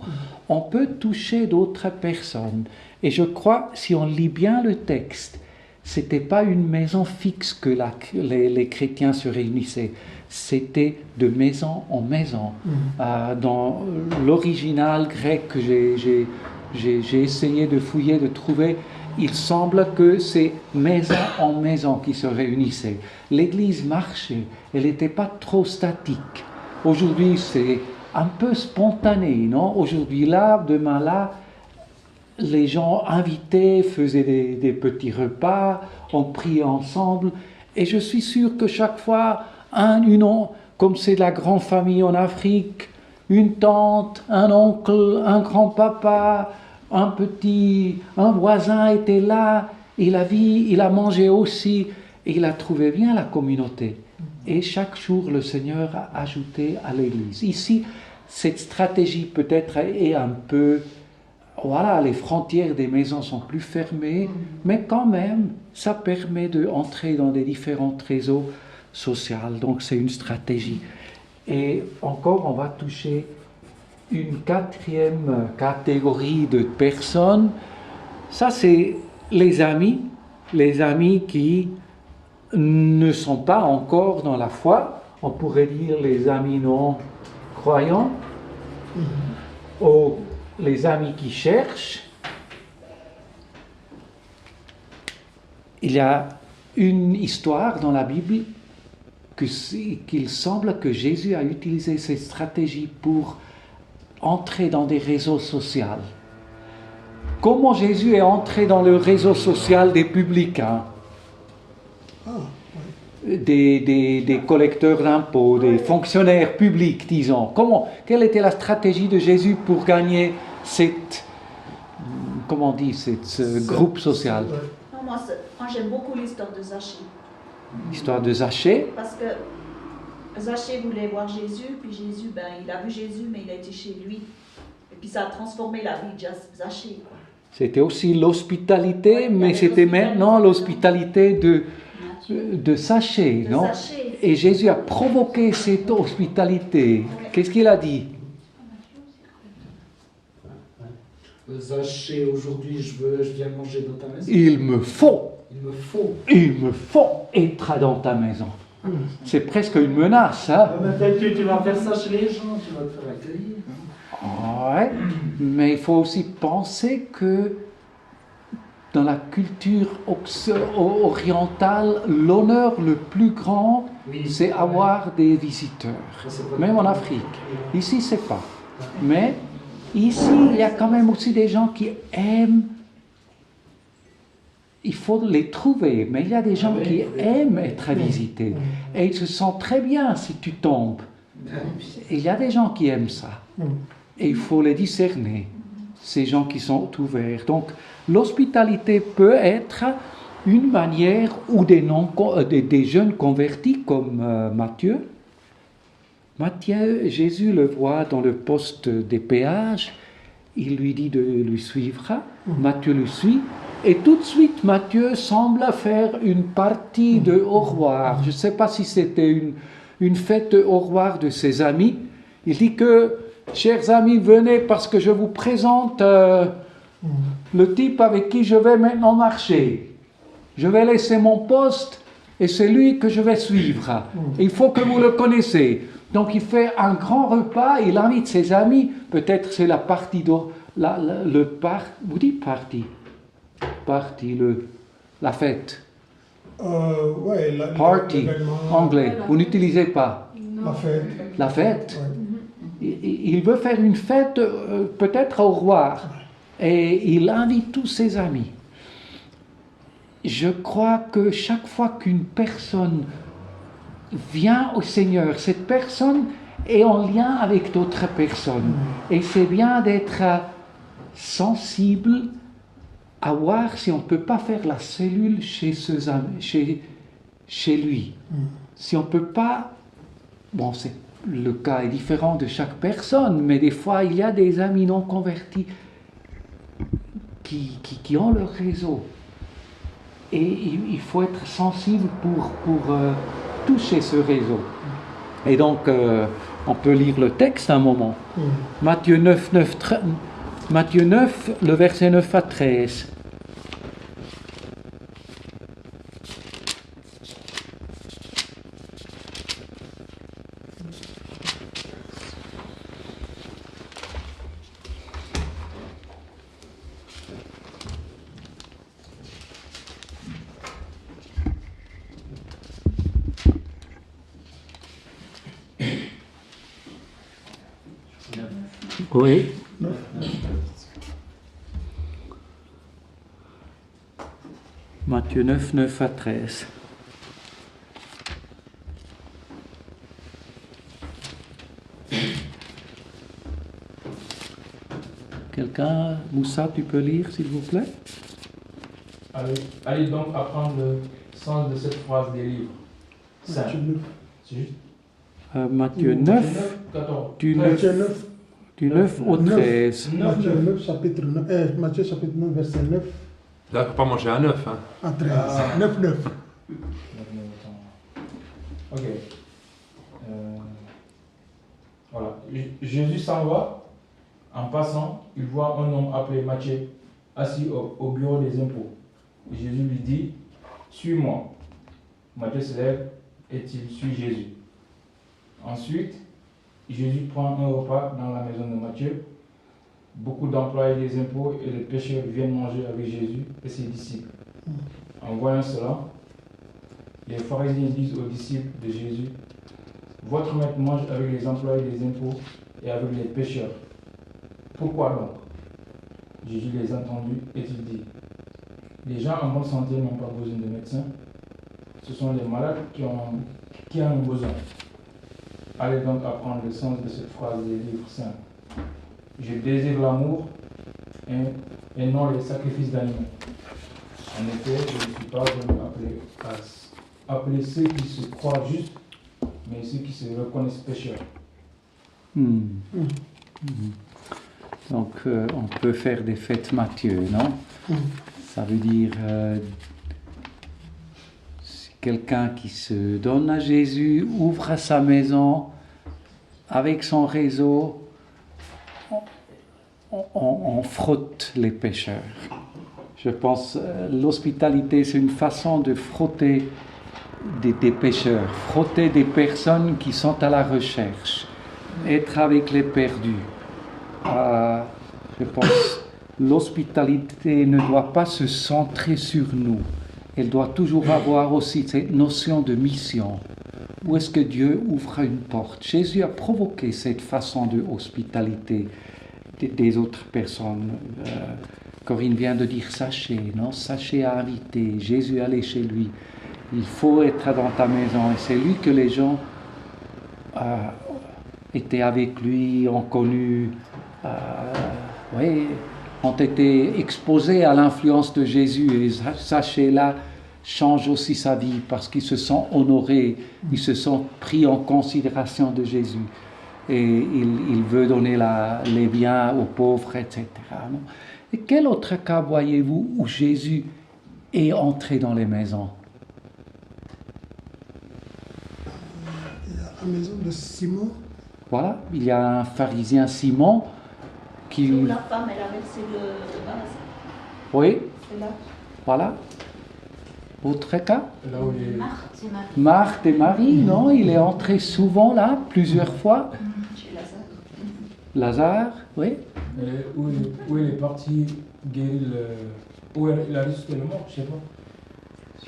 on peut toucher d'autres personnes. Et je crois, si on lit bien le texte, c'était pas une maison fixe que les chrétiens se réunissaient. C'était de maison en maison. Dans l'original grec que j'ai essayé de fouiller, de trouver, il semble que c'est maison en maison qui se réunissaient. L'église marchait, elle n'était pas trop statique. Aujourd'hui, c'est un peu spontané, non? Aujourd'hui là, demain là, les gens invités faisaient des petits repas, on priait ensemble, et je suis sûr que chaque fois, comme c'est la grande famille en Afrique, une tante, un oncle, un grand-papa, un voisin était là, il a mangé aussi, et il a trouvé bien la communauté. Et chaque jour, le Seigneur a ajouté à l'Église. Ici, cette stratégie peut-être est un peu... Voilà, les frontières des maisons sont plus fermées, mais quand même, ça permet d'entrer dans des différents réseaux sociaux. Donc, c'est une stratégie. Et encore, on va toucher une quatrième catégorie de personnes. Ça, c'est les amis qui ne sont pas encore dans la foi. On pourrait dire les amis non croyants. Ou les amis qui cherchent. Il y a une histoire dans la Bible qu'il semble que Jésus a utilisé cette stratégie pour entrer dans des réseaux sociaux. Comment Jésus est entré dans le réseau social des publicains, des collecteurs d'impôts, des fonctionnaires publics, disons. Quelle était la stratégie de Jésus pour gagner ce groupe social? Non, moi j'aime beaucoup l'histoire de Zachée. L'histoire de Zachée? Parce que Zachée voulait voir Jésus, puis Jésus, il a vu Jésus, mais il a été chez lui. Et puis ça a transformé la vie de Zachée, quoi. C'était aussi l'hospitalité, mais c'était maintenant l'hospitalité de Zachée, non? Et Jésus a provoqué cette hospitalité. Qu'est-ce qu'il a dit? Zachée, aujourd'hui, je viens manger dans ta maison. Il me faut être dans ta maison. C'est presque une menace, hein? Peut-être que tu vas faire ça chez les gens, tu vas te faire accueillir. Ouais, mais il faut aussi penser que dans la culture orientale, l'honneur le plus grand, c'est avoir des visiteurs, même en Afrique. Ici, c'est pas. Mais ici, il y a quand même aussi des gens qui aiment. Il faut les trouver, mais il y a des gens qui aiment être visités. Et ils se sentent très bien si tu tombes. Et il y a des gens qui aiment ça. Et il faut les discerner, ces gens qui sont ouverts. Donc, l'hospitalité peut être une manière où des jeunes convertis comme Matthieu, Jésus le voit dans le poste des péages, il lui dit de lui suivre, Matthieu le suit, et tout de suite Matthieu semble faire une partie de au revoir. Je ne sais pas si c'était une fête au revoir de ses amis. Il dit que, chers amis, venez parce que je vous présente le type avec qui je vais maintenant marcher. Je vais laisser mon poste et c'est lui que je vais suivre. Il faut que vous le connaissiez. Donc il fait un grand repas, il invite ses amis, peut-être c'est la partie, vous dites partie, la fête. Ouais, Party, anglais, vous n'utilisez pas. La fête. La fête. Ouais. Il veut faire une fête, peut-être au revoir, et il invite tous ses amis. Je crois que chaque fois qu'une personne vient au Seigneur, cette personne est en lien avec d'autres personnes. Et c'est bien d'être sensible à voir si on ne peut pas faire la cellule chez lui. Si on ne peut pas... Bon, le cas est différent de chaque personne, mais des fois, il y a des amis non convertis qui ont leur réseau. Et il faut être sensible pour toucher ce réseau. Et donc, on peut lire le texte un moment. Matthieu 9, le verset 9 à 13. Oui. Matthieu 9, 9 à 13. Quelqu'un, Moussa, tu peux lire, s'il vous plaît? Allez donc apprendre le sens de cette phrase des livres. Matthieu 9, du 9 au 13. Matthieu chapitre 9, verset 9. Là, il ne faut pas manger à 9. Hein. À 13. 9, 9. Ok. Voilà. Jésus s'en va. En passant, il voit un homme appelé Matthieu assis au bureau des impôts. Jésus lui dit, suis-moi. Matthieu se lève et il suit Jésus. Ensuite, Jésus prend un repas dans la maison de Matthieu. Beaucoup d'employés des impôts et des pécheurs viennent manger avec Jésus et ses disciples. En voyant cela, les pharisiens disent aux disciples de Jésus, votre maître mange avec les employés des impôts et avec les pécheurs. Pourquoi donc? Jésus les entendit et il dit, les gens en bonne santé n'ont pas besoin de médecins, ce sont les malades qui en ont besoin. Allez donc apprendre le sens de cette phrase des livres saints. Je désire l'amour et non les sacrifices d'animaux. En effet, je ne suis pas venu appeler ceux qui se croient justes, mais ceux qui se reconnaissent pécheurs. Donc, on peut faire des fêtes Matthieu, non? Ça veut dire quelqu'un qui se donne à Jésus, ouvre sa maison avec son réseau, on frotte les pécheurs. Je pense l'hospitalité, c'est une façon de frotter des pécheurs, frotter des personnes qui sont à la recherche, être avec les perdus. Je pense l'hospitalité ne doit pas se centrer sur nous. Elle doit toujours avoir aussi cette notion de mission. Où est-ce que Dieu ouvre une porte? Jésus a provoqué cette façon de hospitalité des autres personnes. Corinne vient de dire Sachez, non? Sachez a invité, Jésus allait chez lui. Il faut être dans ta maison. Et c'est lui que les gens étaient avec lui, ont connu, ont été exposés à l'influence de Jésus. Et Sachez là change aussi sa vie parce qu'il se sent honoré, il se sent pris en considération de Jésus. Et il veut donner les biens aux pauvres, etc. Non? Et quel autre cas voyez-vous où Jésus est entré dans les maisons? La maison de Simon. Voilà, il y a un pharisien Simon qui... Où la femme, elle a versé le vase. Oui, C'est là. voilà. Autre cas? Là où il est... Marthe et Marie. Marthe et Marie, non, il est entré souvent là, plusieurs fois. Chez Lazare. Lazare, oui. Où il est parti guérir où il a ressuscité le mort, je sais pas.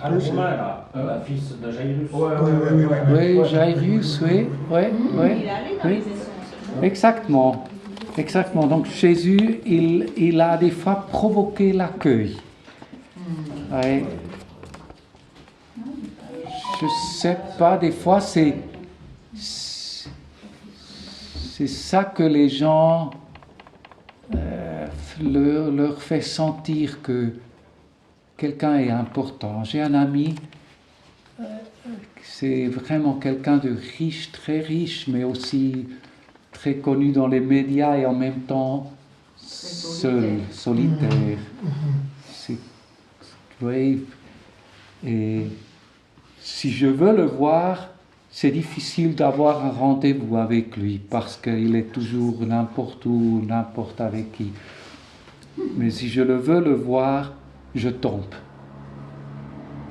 Ah, le chemin là, fils de Jairus. Oui, Jairus, oui. Il est allé dans les essences. Exactement. Exactement. Donc Jésus, il a des fois provoqué l'accueil. Ouais. Je sais pas, des fois c'est ça que les gens leur fait sentir que quelqu'un est important. J'ai un ami, c'est vraiment quelqu'un de riche, très riche, mais aussi très connu dans les médias et en même temps seul, solitaire. Oui. Et si je veux le voir, c'est difficile d'avoir un rendez-vous avec lui parce qu'il est toujours n'importe où, n'importe avec qui. Mais si je veux le voir, je tombe.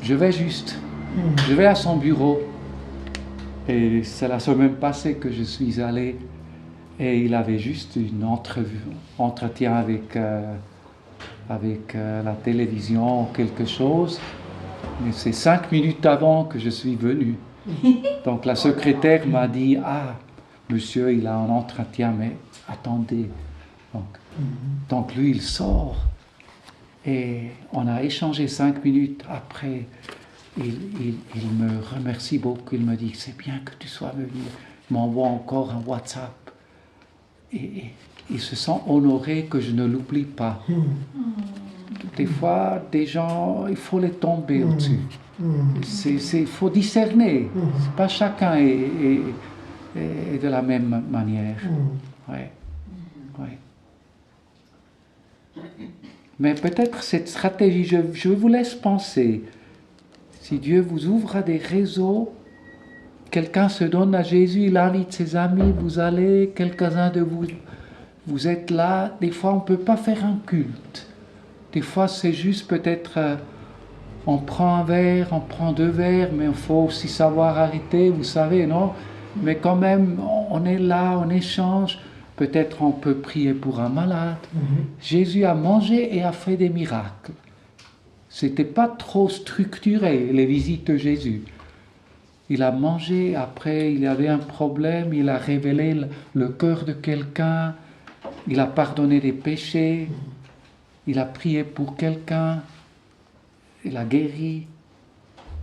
Je vais à son bureau. Et c'est la semaine passée que je suis allé et il avait juste une entretien avec la télévision ou quelque chose. Mais c'est 5 minutes avant que je suis venu. Donc la secrétaire m'a dit « Ah, monsieur, il a un entretien, mais attendez. » Donc lui, il sort. Et on a échangé 5 minutes. Après, il me remercie beaucoup. Il me dit « C'est bien que tu sois venu. » Il m'envoie encore un WhatsApp. Et il se sent honoré que je ne l'oublie pas. Des fois, des gens, il faut les tomber au-dessus. Il faut discerner. C'est pas chacun est de la même manière. Ouais. Mais peut-être cette stratégie, je vous laisse penser. Si Dieu vous ouvre des réseaux, quelqu'un se donne à Jésus, il invite ses amis, vous allez, quelques-uns de vous êtes là. Des fois, on ne peut pas faire un culte. Des fois, c'est juste peut-être, on prend un verre, on prend 2 verres, mais il faut aussi savoir arrêter, vous savez, non? Mais quand même, on est là, on échange. Peut-être on peut prier pour un malade. Jésus a mangé et a fait des miracles. C'était pas trop structuré, les visites de Jésus. Il a mangé, après il avait un problème, il a révélé le cœur de quelqu'un, il a pardonné des péchés, il a prié pour quelqu'un, il a guéri.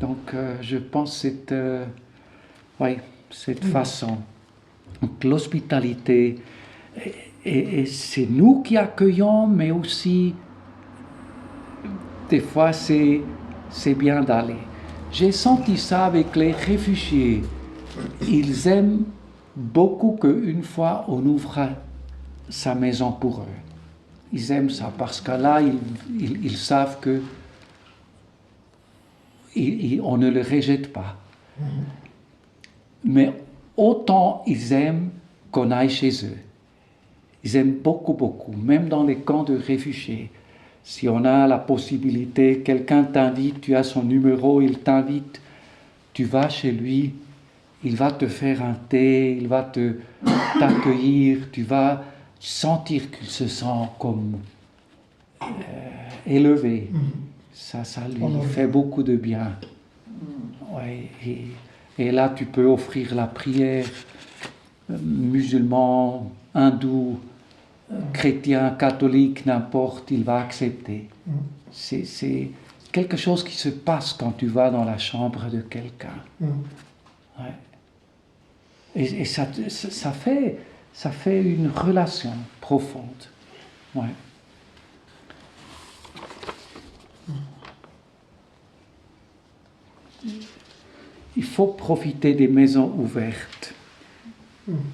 Donc je pense que cette façon, donc l'hospitalité, et c'est nous qui accueillons, mais aussi des fois c'est bien d'aller. J'ai senti ça avec les réfugiés. Ils aiment beaucoup qu'une fois on ouvre sa maison pour eux. Ils aiment ça parce que là, ils savent que on ne les rejette pas. Mais autant ils aiment qu'on aille chez eux. Ils aiment beaucoup, beaucoup, même dans les camps de réfugiés. Si on a la possibilité, quelqu'un t'invite, tu as son numéro, il t'invite, tu vas chez lui, il va te faire un thé, il va t'accueillir, tu vas sentir qu'il se sent comme élevé. Ça lui fait beaucoup de bien. Ouais, et là, tu peux offrir la prière, musulman, hindou, chrétien, catholique, n'importe, il va accepter. C'est quelque chose qui se passe quand tu vas dans la chambre de quelqu'un. Ouais. Et ça fait une relation profonde. Ouais. il faut profiter des maisons ouvertes.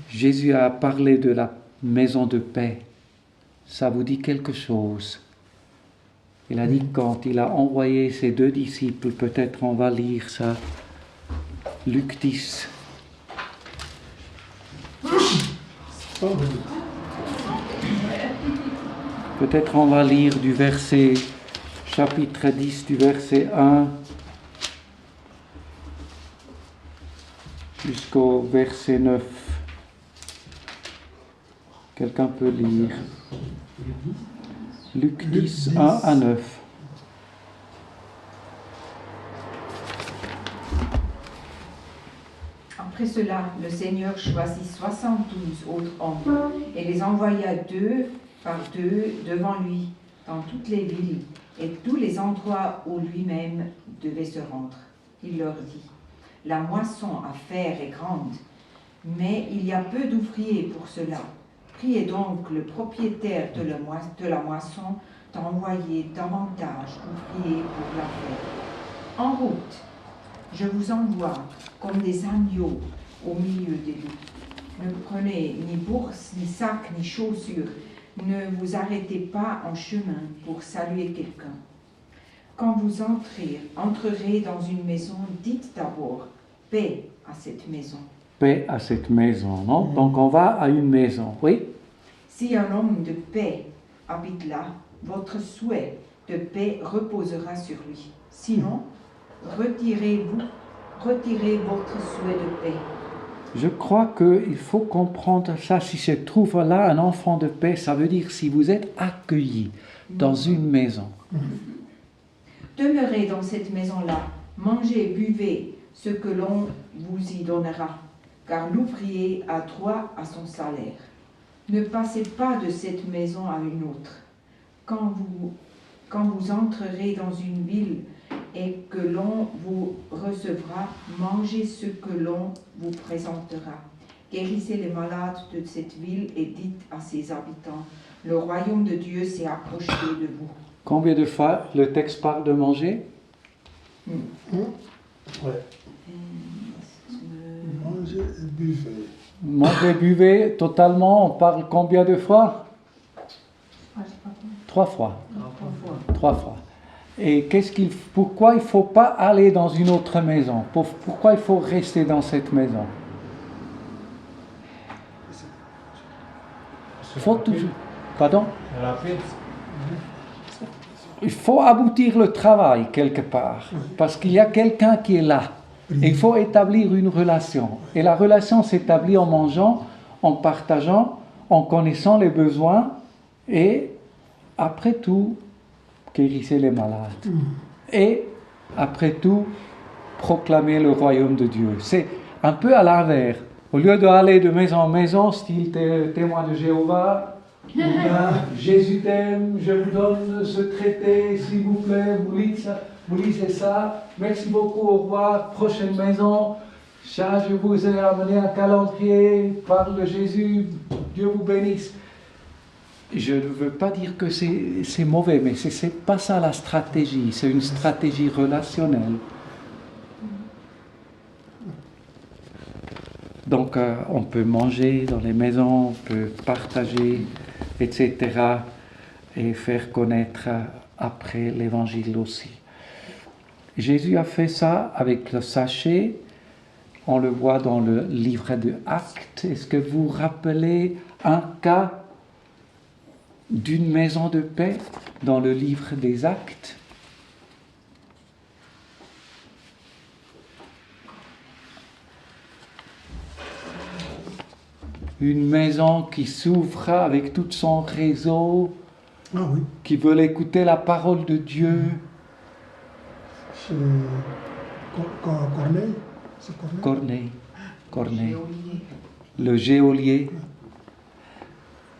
Jésus a parlé de la maison de paix. Ça vous dit quelque chose? Il a dit quand il a envoyé ses 2 disciples, peut-être on va lire ça, Luc 10. Peut-être on va lire du verset, chapitre 10, du verset 1 jusqu'au verset 9. Quelqu'un peut lire. Luc 10, 1 à 9. Après cela, le Seigneur choisit 72 autres hommes et les envoya 2 par 2 devant lui dans toutes les villes et tous les endroits où lui-même devait se rendre. Il leur dit, « La moisson à faire est grande, mais il y a peu d'ouvriers pour cela. Priez donc le propriétaire de la moisson d'envoyer davantage d'ouvriers pour la faire. En route, je vous envoie comme des agneaux au milieu des loups. Ne prenez ni bourse, ni sac, ni chaussures. Ne vous arrêtez pas en chemin pour saluer quelqu'un. Quand vous entrerez dans une maison, dites d'abord paix à cette maison. Paix à cette maison, non? Donc on va à une maison, oui? Si un homme de paix habite là, votre souhait de paix reposera sur lui. Sinon, retirez votre souhait de paix. Je crois qu'il faut comprendre ça. Si se trouve là un enfant de paix, ça veut dire si vous êtes accueilli dans une maison. Demeurez dans cette maison-là, mangez, buvez ce que l'on vous y donnera, car l'ouvrier a droit à son salaire. Ne passez pas de cette maison à une autre. Quand vous entrerez dans une ville et que l'on vous recevra, mangez ce que l'on vous présentera. Guérissez les malades de cette ville et dites à ses habitants, le royaume de Dieu s'est approché de vous. Combien de fois le texte parle de manger? Ouais. Manger et buvez. Manger, buvez, totalement, on parle combien de fois? 3 fois. 3 fois. Et pourquoi il ne faut pas aller dans une autre maison? Pourquoi il faut rester dans cette maison? Il faut toujours... Pardon? Il faut aboutir le travail quelque part, parce qu'il y a quelqu'un qui est là. Et il faut établir une relation. Et la relation s'établit en mangeant, en partageant, en connaissant les besoins et, après tout, guérissez les malades. Et, après tout, proclamer le royaume de Dieu. C'est un peu à l'inverse. Au lieu d'aller de maison en maison, style témoin de Jéhovah, Jésus t'aime, je vous donne ce traité, s'il vous plaît, vous lisez ça, merci beaucoup, au revoir, prochaine maison, ça, je vous ai amené un calendrier, parle de Jésus, Dieu vous bénisse. Je ne veux pas dire que c'est mauvais, mais ce n'est pas ça la stratégie, c'est une stratégie relationnelle. Donc on peut manger dans les maisons, on peut partager, etc. et faire connaître après l'évangile aussi. Jésus a fait ça avec le sachet, on le voit dans le livre de Actes. Est-ce que vous vous rappelez un cas d'une maison de paix dans le livre des Actes? Une maison qui s'ouvre avec tout son réseau, qui veut écouter la parole de Dieu. C'est Corneille. C'est Corneille. Le geôlier.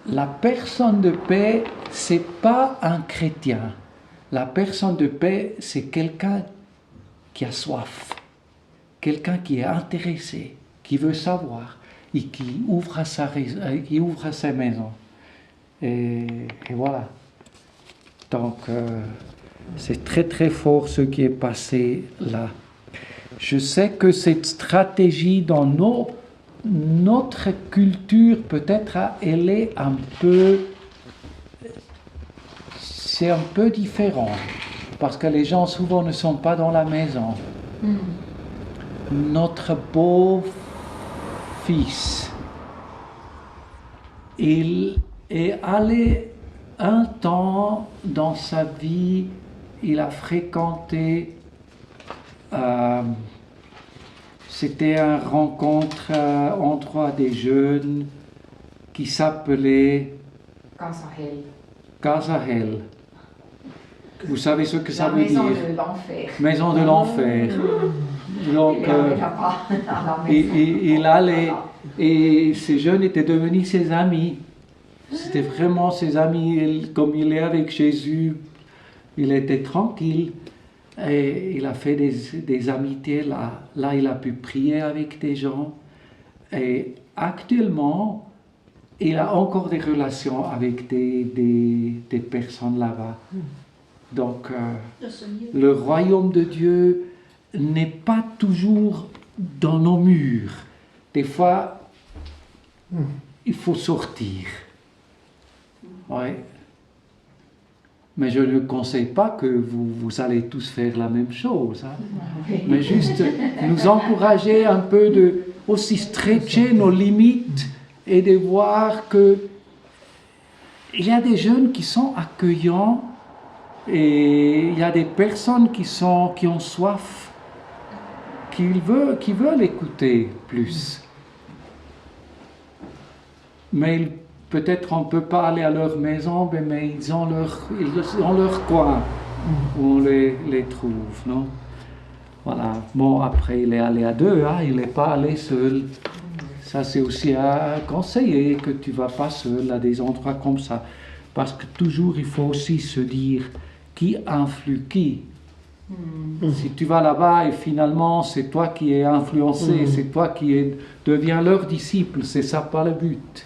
La personne de paix, c'est pas un chrétien. La personne de paix, c'est quelqu'un qui a soif, quelqu'un qui est intéressé, qui veut savoir et qui ouvre sa maison. Et voilà. Donc, c'est très très fort ce qui est passé là. Je sais que cette stratégie dans notre culture, peut-être, elle est un peu... C'est un peu différent, parce que les gens souvent ne sont pas dans la maison. Notre beau-fils, il est allé un temps dans sa vie, il a fréquenté, c'était une rencontre entre des jeunes qui s'appelait Casahel. Vous savez ce que ça veut dire? La maison de l'enfer. Maison de l'enfer. Donc, il allait, et ces jeunes étaient devenus ses amis. C'était vraiment ses amis. Comme il est avec Jésus, il était tranquille. Et il a fait des amitiés là. Là, il a pu prier avec des gens. Et actuellement, il a encore des relations avec des personnes là-bas. Donc, le royaume de Dieu n'est pas toujours dans nos murs. Des fois, il faut sortir. Ouais. Mais je ne conseille pas que vous allez tous faire la même chose. Hein. Mais juste nous encourager un peu de aussi stretcher nos limites et de voir que il y a des jeunes qui sont accueillants et il y a des personnes qui ont soif, qui veulent écouter plus. Mais peut-être on ne peut pas aller à leur maison, mais ils ont leur coin où on les trouve, non? Voilà. Bon, après, il est allé à deux, hein, il n'est pas allé seul. Ça, c'est aussi à conseiller que tu ne vas pas seul à des endroits comme ça. Parce que toujours, il faut aussi se dire qui influe qui. Si tu vas là-bas et finalement, c'est toi qui es influencé, c'est toi qui deviens leur disciple, c'est ça pas le but.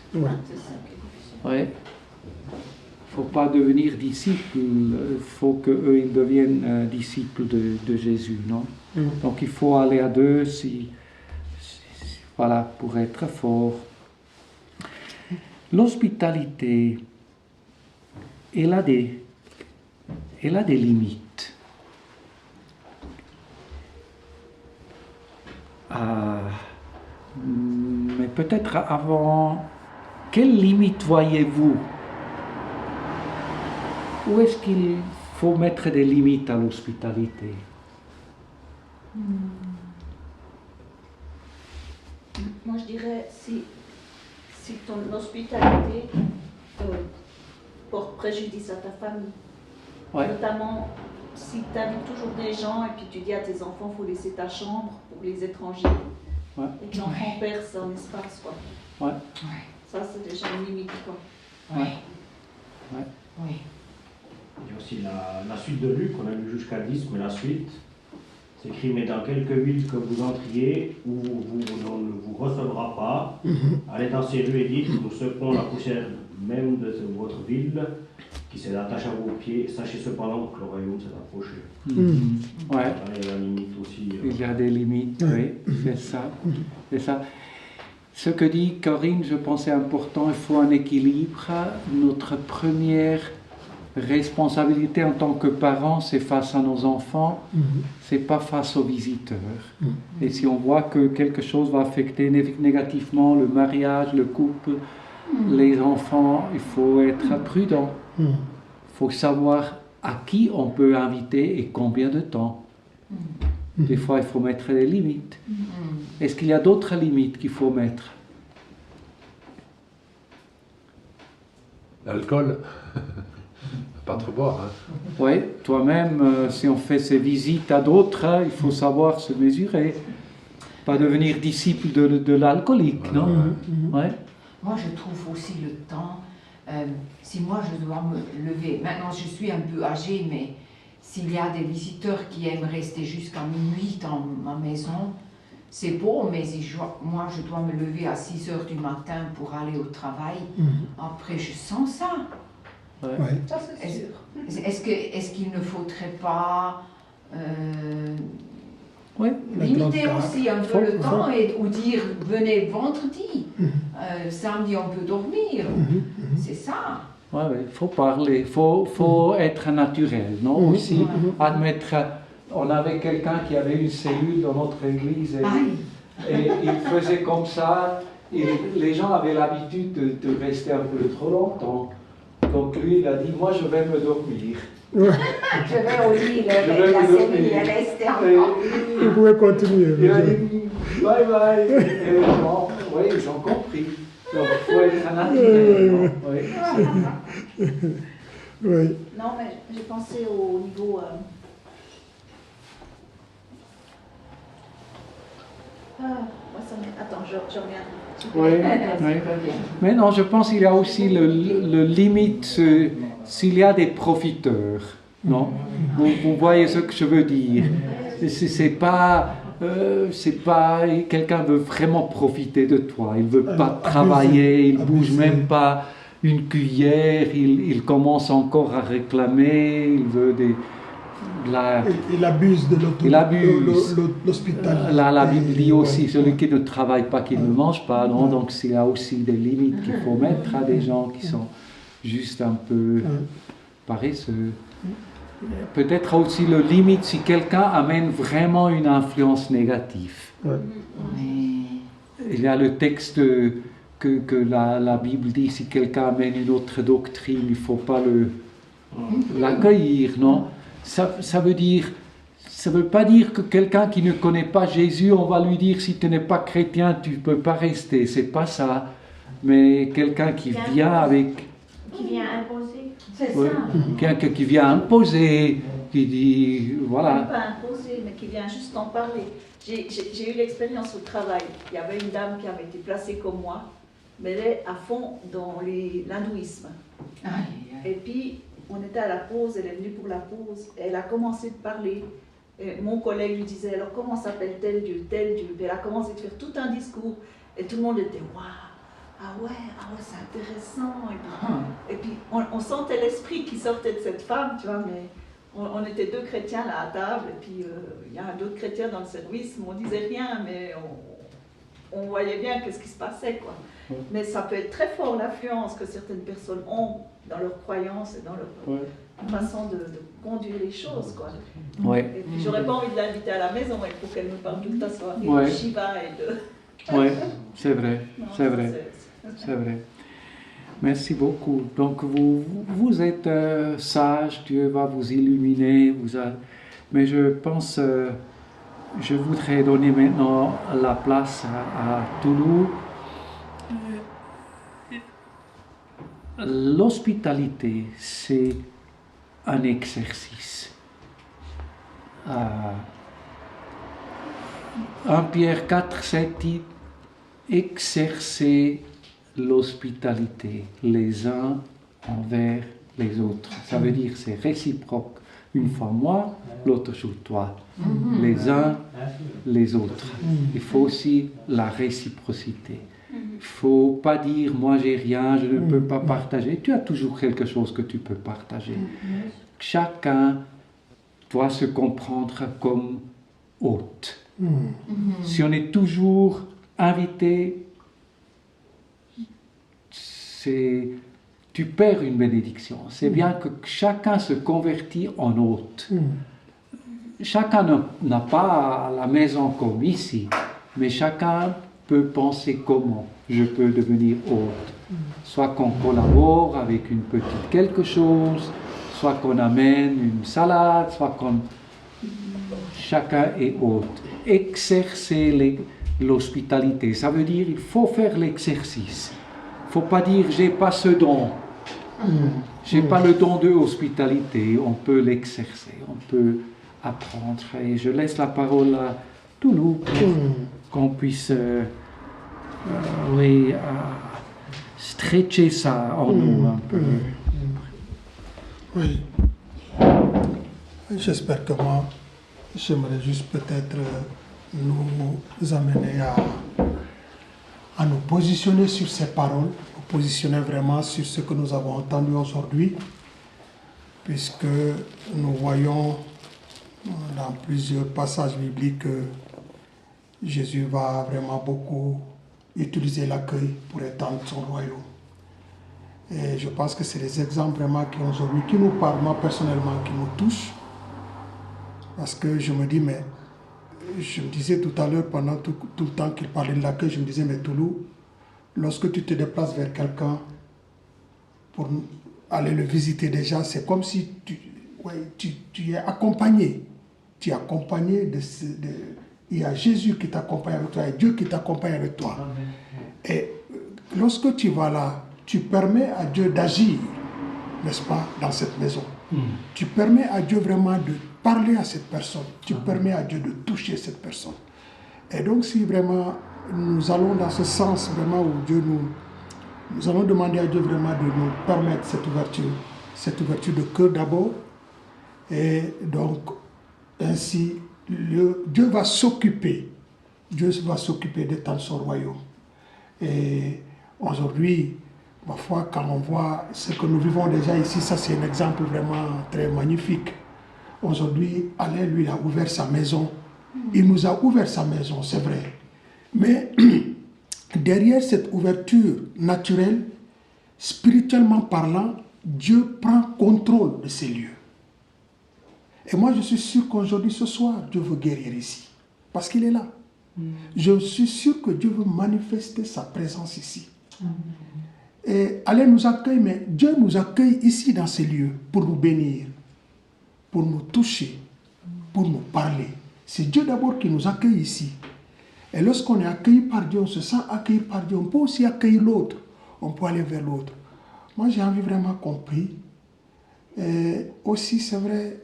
Ouais. Il ne faut pas devenir disciple, il faut qu'eux ils deviennent disciples de Jésus, non? Donc il faut aller à deux voilà, pour être fort. L'hospitalité, elle a des limites. Mais peut-être avant, quelles limites voyez-vous? Où est-ce qu'il faut mettre des limites à l'hospitalité? Moi, je dirais, si ton hospitalité porte préjudice à ta famille, notamment si tu invites toujours des gens et puis tu dis à tes enfants qu'il faut laisser ta chambre pour les étrangers, et que l'enfant perd son espace, quoi. Ça, c'est déjà une limite, quoi. Il y a aussi la suite de Luc, on a lu jusqu'à 10, mais la suite, c'est écrit, mais dans quelque ville que vous entriez, où on ne vous recevra pas, allez dans ces rues et dites, nous secouons la poussière même de votre ville, qui s'est attachée à vos pieds, sachez cependant que le royaume s'est approché. Ouais. Il y a la limite aussi. Il y a des limites, oui, c'est ça. C'est ça. Ce que dit Corinne, je pense c'est important, il faut un équilibre. Notre première responsabilité en tant que parents, c'est face à nos enfants, c'est pas face aux visiteurs. Et si on voit que quelque chose va affecter négativement le mariage, le couple, les enfants, il faut être prudent. Il faut savoir à qui on peut inviter et combien de temps. Des fois, il faut mettre des limites. Est-ce qu'il y a d'autres limites qu'il faut mettre? L'alcool. Pas trop boire. Hein. Oui, toi-même, si on fait ces visites à d'autres, il faut savoir se mesurer. Pas devenir disciple de l'alcoolique, non? Ouais. Moi, je trouve aussi le temps. Si moi, je dois me lever, maintenant je suis un peu âgée, mais s'il y a des visiteurs qui aiment rester jusqu'à minuit dans ma maison, c'est beau, mais si moi, je dois me lever à 6 heures du matin pour aller au travail, après, je sens ça. Ça, c'est sûr. Est-ce qu'il ne faudrait pas limiter aussi un peu le temps ou dire venez vendredi, samedi on peut dormir, c'est ça. Oui, il faut parler, il faut être naturel, non? Aussi, admettre, on avait quelqu'un qui avait une cellule dans notre église et il faisait comme ça, et les gens avaient l'habitude de rester un peu trop longtemps. Donc lui, il a dit, moi je vais me dormir. Je vais au lit, la cellule, elle reste encore. Vous pouvez continuer. Il a dit, bye bye. Et bon, oui, ils ont compris. Donc il faut être naturel. Oui. Non, mais j'ai pensé au niveau... Attends, je reviens. Oui. Mais non, je pense qu'il y a aussi le limite, s'il y a des profiteurs, non? Vous voyez ce que je veux dire. C'est pas quelqu'un veut vraiment profiter de toi, il veut pas travailler, il bouge même pas une cuillère, il commence encore à réclamer, il veut il abuse de l'hospitalité. La Bible dit aussi, celui qui ne travaille pas, qu'il ne mange pas, non? Donc il y a aussi des limites qu'il faut mettre à des gens qui sont juste un peu paresseux. Peut-être aussi le limite si quelqu'un amène vraiment une influence négative. Il y a le texte que la Bible dit, si quelqu'un amène une autre doctrine, il ne faut pas l'accueillir, non? Ça veut pas dire que quelqu'un qui ne connaît pas Jésus, on va lui dire si tu n'es pas chrétien, tu ne peux pas rester. C'est pas ça. Mais quelqu'un qui vient avec... Qui vient imposer. C'est ça. Quelqu'un qui vient imposer, qui dit... Voilà. Même pas imposer, mais qui vient juste en parler. J'ai eu l'expérience au travail. Il y avait une dame qui avait été placée comme moi, mais elle est à fond dans l'hindouisme. Et puis... on était à la pause, elle est venue pour la pause, et elle a commencé de parler. Et mon collègue lui disait, alors comment s'appelle tel Dieu, tel Dieu. Et elle a commencé de faire tout un discours, et tout le monde était, waouh, ah ouais, c'est intéressant. Et puis on sentait l'esprit qui sortait de cette femme, tu vois, mais on était deux chrétiens là à table, et puis il y a d'autres chrétiens dans le service, mais on disait rien, mais on voyait bien qu'est-ce qui se passait, quoi. Mais ça peut être très fort l'influence que certaines personnes ont dans leur croyance et dans leur façon de conduire les choses, quoi. Et puis j'aurais pas envie de l'inviter à la maison pour qu'elle me parle toute la soirée de Shiva et de... Oui, c'est vrai, c'est vrai. Merci beaucoup. Donc vous êtes sage, Dieu va vous illuminer, mais je pense, je voudrais donner maintenant la place à Toulouse. L'hospitalité, c'est un exercice. 1 Pierre 4, 7 dit exercer l'hospitalité les uns envers les autres. Ça veut dire c'est réciproque. Une fois moi, l'autre jour toi. Les uns, les autres. Il faut aussi la réciprocité. Il ne faut pas dire moi j'ai rien, je ne peux pas partager. Tu as toujours quelque chose que tu peux partager. Chacun doit se comprendre comme hôte. Si on est toujours invité, tu perds une bénédiction. C'est bien que chacun se convertit en hôte. Chacun n'a pas la maison comme ici, mais chacun peut penser comment je peux devenir hôte. Soit qu'on collabore avec une petite quelque chose, soit qu'on amène une salade, soit qu'on... Chacun est hôte. Exercer l'hospitalité, ça veut dire il faut faire l'exercice. Il ne faut pas dire j'ai pas ce don. J'ai pas le don de hospitalité. On peut l'exercer, on peut apprendre. Et je laisse la parole à Toulouse pour qu'on puisse stretcher ça en nous un peu. Oui. J'espère que moi, j'aimerais juste peut-être nous amener à nous positionner sur ces paroles, nous positionner vraiment sur ce que nous avons entendu aujourd'hui, puisque nous voyons Dans plusieurs passages bibliques, Jésus va vraiment beaucoup utiliser l'accueil pour étendre son royaume. Et je pense que c'est des exemples vraiment qui aujourd'hui, qui nous parlent, moi personnellement, qui nous touchent. Parce que je me dis, mais je me disais tout à l'heure, pendant tout le temps qu'il parlait de l'accueil, je me disais, mais Toulou, lorsque tu te déplaces vers quelqu'un pour aller le visiter déjà, c'est comme si tu es accompagné. Tu es accompagné il y a Jésus qui t'accompagne avec toi, il y a Dieu qui t'accompagne avec toi. Et lorsque tu vas là, tu permets à Dieu d'agir, n'est-ce pas, dans cette maison. Tu permets à Dieu vraiment de parler à cette personne. Tu permets à Dieu de toucher cette personne. Et donc si vraiment nous allons dans ce sens vraiment où Dieu nous allons demander à Dieu vraiment de nous permettre cette ouverture de cœur d'abord. Et donc ainsi Dieu va s'occuper d'étendre son royaume. Et aujourd'hui, parfois, quand on voit ce que nous vivons déjà ici, ça c'est un exemple vraiment très magnifique. Aujourd'hui, Alain, lui, il a ouvert sa maison. Il nous a ouvert sa maison, c'est vrai. Mais derrière cette ouverture naturelle, spirituellement parlant, Dieu prend contrôle de ces lieux. Et moi, je suis sûr qu'aujourd'hui, ce soir, Dieu veut guérir ici. Parce qu'il est là. Je suis sûr que Dieu veut manifester sa présence ici. Et Alain nous accueille, mais Dieu nous accueille ici dans ces lieux pour nous bénir, pour nous toucher, pour nous parler. C'est Dieu d'abord qui nous accueille ici. Et lorsqu'on est accueilli par Dieu, on se sent accueilli par Dieu. On peut aussi accueillir l'autre. On peut aller vers l'autre. Moi, j'ai envie vraiment qu'on prie. Et aussi, c'est vrai,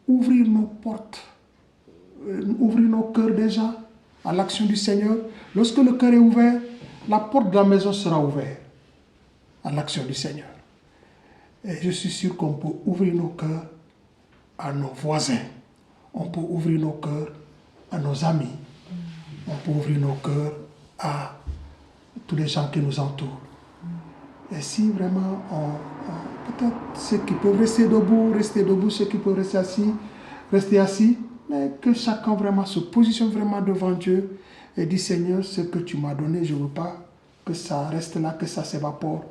ouvrir nos portes, ouvrir nos cœurs déjà à l'action du Seigneur. Lorsque le cœur est ouvert, la porte de la maison sera ouverte à l'action du Seigneur. Et je suis sûr qu'on peut ouvrir nos cœurs à nos voisins. On peut ouvrir nos cœurs à nos amis. On peut ouvrir nos cœurs à tous les gens qui nous entourent. Et si vraiment, peut-être ceux qui peuvent rester debout, ceux qui peuvent rester assis, mais que chacun vraiment se positionne vraiment devant Dieu et dit, Seigneur, ce que tu m'as donné, je ne veux pas que ça reste là, que ça s'évapore,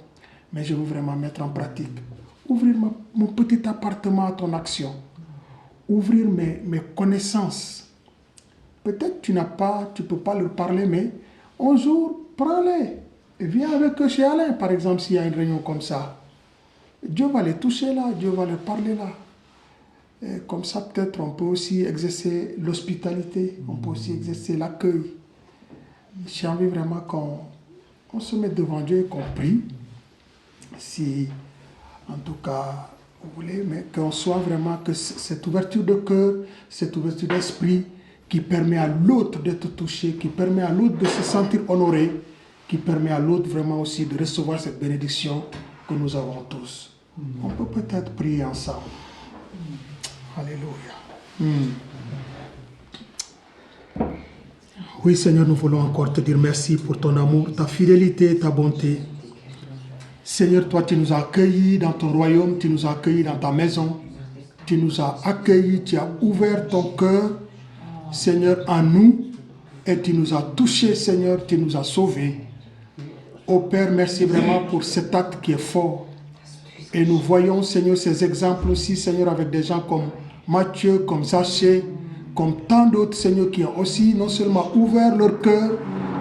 mais je veux vraiment mettre en pratique. Ouvrir mon petit appartement à ton action. Ouvrir mes connaissances. Peut-être tu ne peux pas leur parler, mais un jour, prends-les. Et viens avec eux chez Alain, par exemple, s'il y a une réunion comme ça. Dieu va les toucher là, Dieu va leur parler là. Et comme ça, peut-être, on peut aussi exercer l'hospitalité, on peut aussi exercer l'accueil. J'ai envie vraiment qu'on se mette devant Dieu et qu'on prie. Si, en tout cas, vous voulez, mais qu'on soit vraiment, que cette ouverture de cœur, cette ouverture d'esprit, qui permet à l'autre d'être touché, qui permet à l'autre de se sentir honoré, qui permet à l'autre vraiment aussi de recevoir cette bénédiction que nous avons tous. On peut peut-être prier ensemble. Alléluia. Oui, Seigneur, nous voulons encore te dire merci pour ton amour, ta fidélité, ta bonté. Seigneur, toi, tu nous as accueillis dans ton royaume, tu nous as accueillis dans ta maison, tu nous as accueillis, tu as ouvert ton cœur, Seigneur, en nous, et tu nous as touchés, Seigneur, tu nous as sauvés. Oh Père, merci vraiment pour cet acte qui est fort. Et nous voyons, Seigneur, ces exemples aussi, Seigneur, avec des gens comme Matthieu, comme Zachée, comme tant d'autres, Seigneur, qui ont aussi non seulement ouvert leur cœur,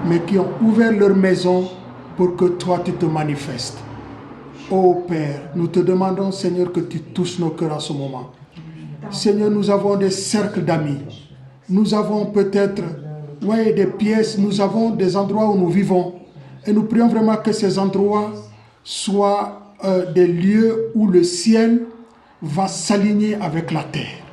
mais qui ont ouvert leur maison pour que toi, tu te manifestes. Oh Père, nous te demandons, Seigneur, que tu touches nos cœurs à ce moment. Seigneur, nous avons des cercles d'amis. Nous avons peut-être des pièces, nous avons des endroits où nous vivons. Et nous prions vraiment que ces endroits soient des lieux où le ciel va s'aligner avec la terre.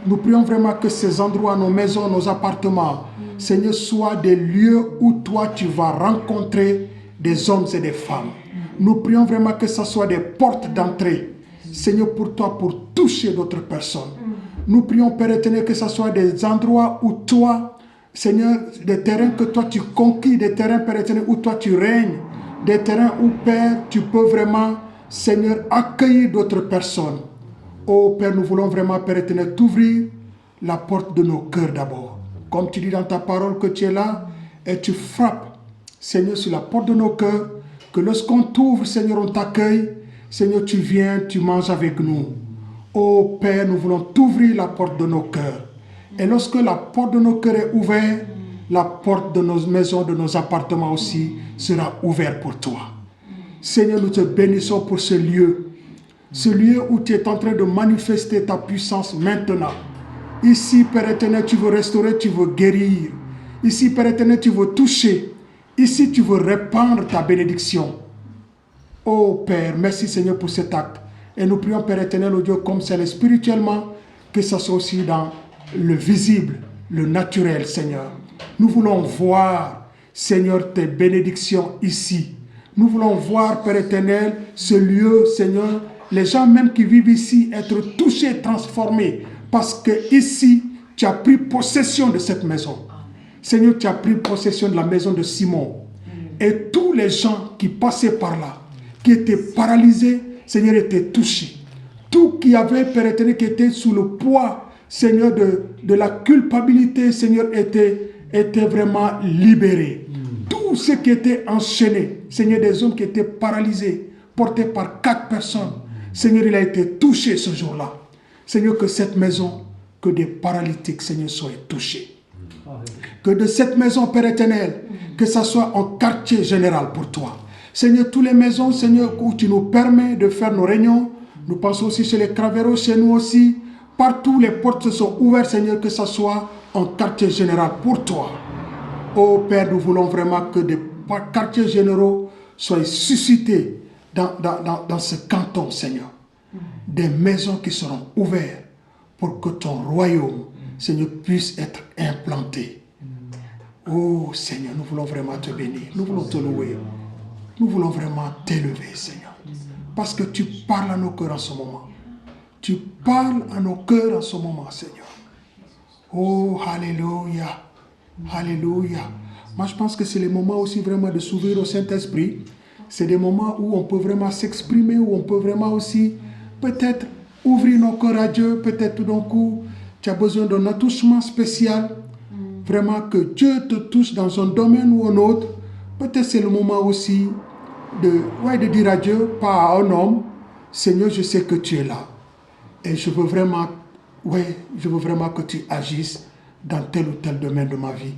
Nous prions vraiment que ces endroits, nos maisons, nos appartements, Seigneur, soient des lieux où toi tu vas rencontrer des hommes et des femmes. Nous prions vraiment que ce soit des portes d'entrée, Seigneur, pour toi, pour toucher d'autres personnes. Nous prions, Père éternel, que ce soit des endroits où toi, Seigneur, des terrains que toi tu conquis, des terrains, Père éternel, où toi tu règnes, des terrains où, Père, tu peux vraiment, Seigneur, accueillir d'autres personnes. Oh Père, nous voulons vraiment, Père éternel, t'ouvrir la porte de nos cœurs d'abord. Comme tu dis dans ta parole que tu es là et tu frappes, Seigneur, sur la porte de nos cœurs, que lorsqu'on t'ouvre, Seigneur, on t'accueille. Seigneur, tu viens, tu manges avec nous. Oh Père, nous voulons t'ouvrir la porte de nos cœurs. Et lorsque la porte de nos cœurs est ouverte, la porte de nos maisons, de nos appartements aussi sera ouverte pour toi. Seigneur, nous te bénissons pour ce lieu où tu es en train de manifester ta puissance maintenant. Ici, Père éternel, tu veux restaurer, tu veux guérir. Ici, Père éternel, tu veux toucher. Ici, tu veux répandre ta bénédiction. Oh Père, merci Seigneur pour cet acte. Et nous prions, Père éternel, au Dieu, comme c'est spirituellement, que ça soit aussi dans le visible, le naturel, Seigneur. Nous voulons voir, Seigneur, tes bénédictions ici. Nous voulons voir, Père éternel, ce lieu, Seigneur, les gens même qui vivent ici, être touchés, transformés, parce que ici, tu as pris possession de cette maison. Seigneur, tu as pris possession de la maison de Simon. Et tous les gens qui passaient par là, qui étaient paralysés, Seigneur, étaient touchés. Tout qui avait, Père éternel, qui était sous le poids, Seigneur, de la culpabilité, Seigneur, était vraiment libéré. Tous ceux qui étaient enchaînés, Seigneur, des hommes qui étaient paralysés, portés par 4 personnes, Seigneur, il a été touché ce jour-là. Seigneur, que cette maison, que des paralytiques, Seigneur, soient touchés. Que de cette maison, Père éternel, que ça soit un quartier général pour toi. Seigneur, toutes les maisons, Seigneur, où tu nous permets de faire nos réunions, nous pensons aussi chez les Craveros, chez nous aussi, partout les portes se sont ouvertes, Seigneur, que ça soit un quartier général pour toi. Oh Père, nous voulons vraiment que des quartiers généraux soient suscités dans ce canton, Seigneur. Des maisons qui seront ouvertes pour que ton royaume, Seigneur, puisse être implanté. Oh Seigneur, nous voulons vraiment te bénir, nous voulons te louer, nous voulons vraiment t'élever, Seigneur, parce que tu parles à nos cœurs en ce moment. Tu parles à nos cœurs en ce moment, Seigneur. Oh, alléluia, alléluia. Moi, je pense que c'est le moment aussi vraiment de s'ouvrir au Saint-Esprit. C'est des moments où on peut vraiment s'exprimer, où on peut vraiment aussi peut-être ouvrir nos cœurs à Dieu, peut-être tout d'un coup, tu as besoin d'un attouchement spécial. Vraiment que Dieu te touche dans un domaine ou un autre. Peut-être c'est le moment aussi de dire à Dieu, pas à un homme, Seigneur, je sais que tu es là. Et je veux vraiment que tu agisses dans tel ou tel domaine de ma vie.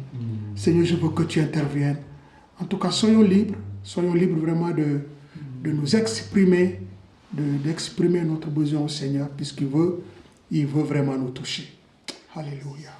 Seigneur, je veux que tu interviennes. En tout cas, soyons libres vraiment de nous exprimer, d'exprimer notre besoin au Seigneur, puisqu'il veut vraiment nous toucher. Alléluia.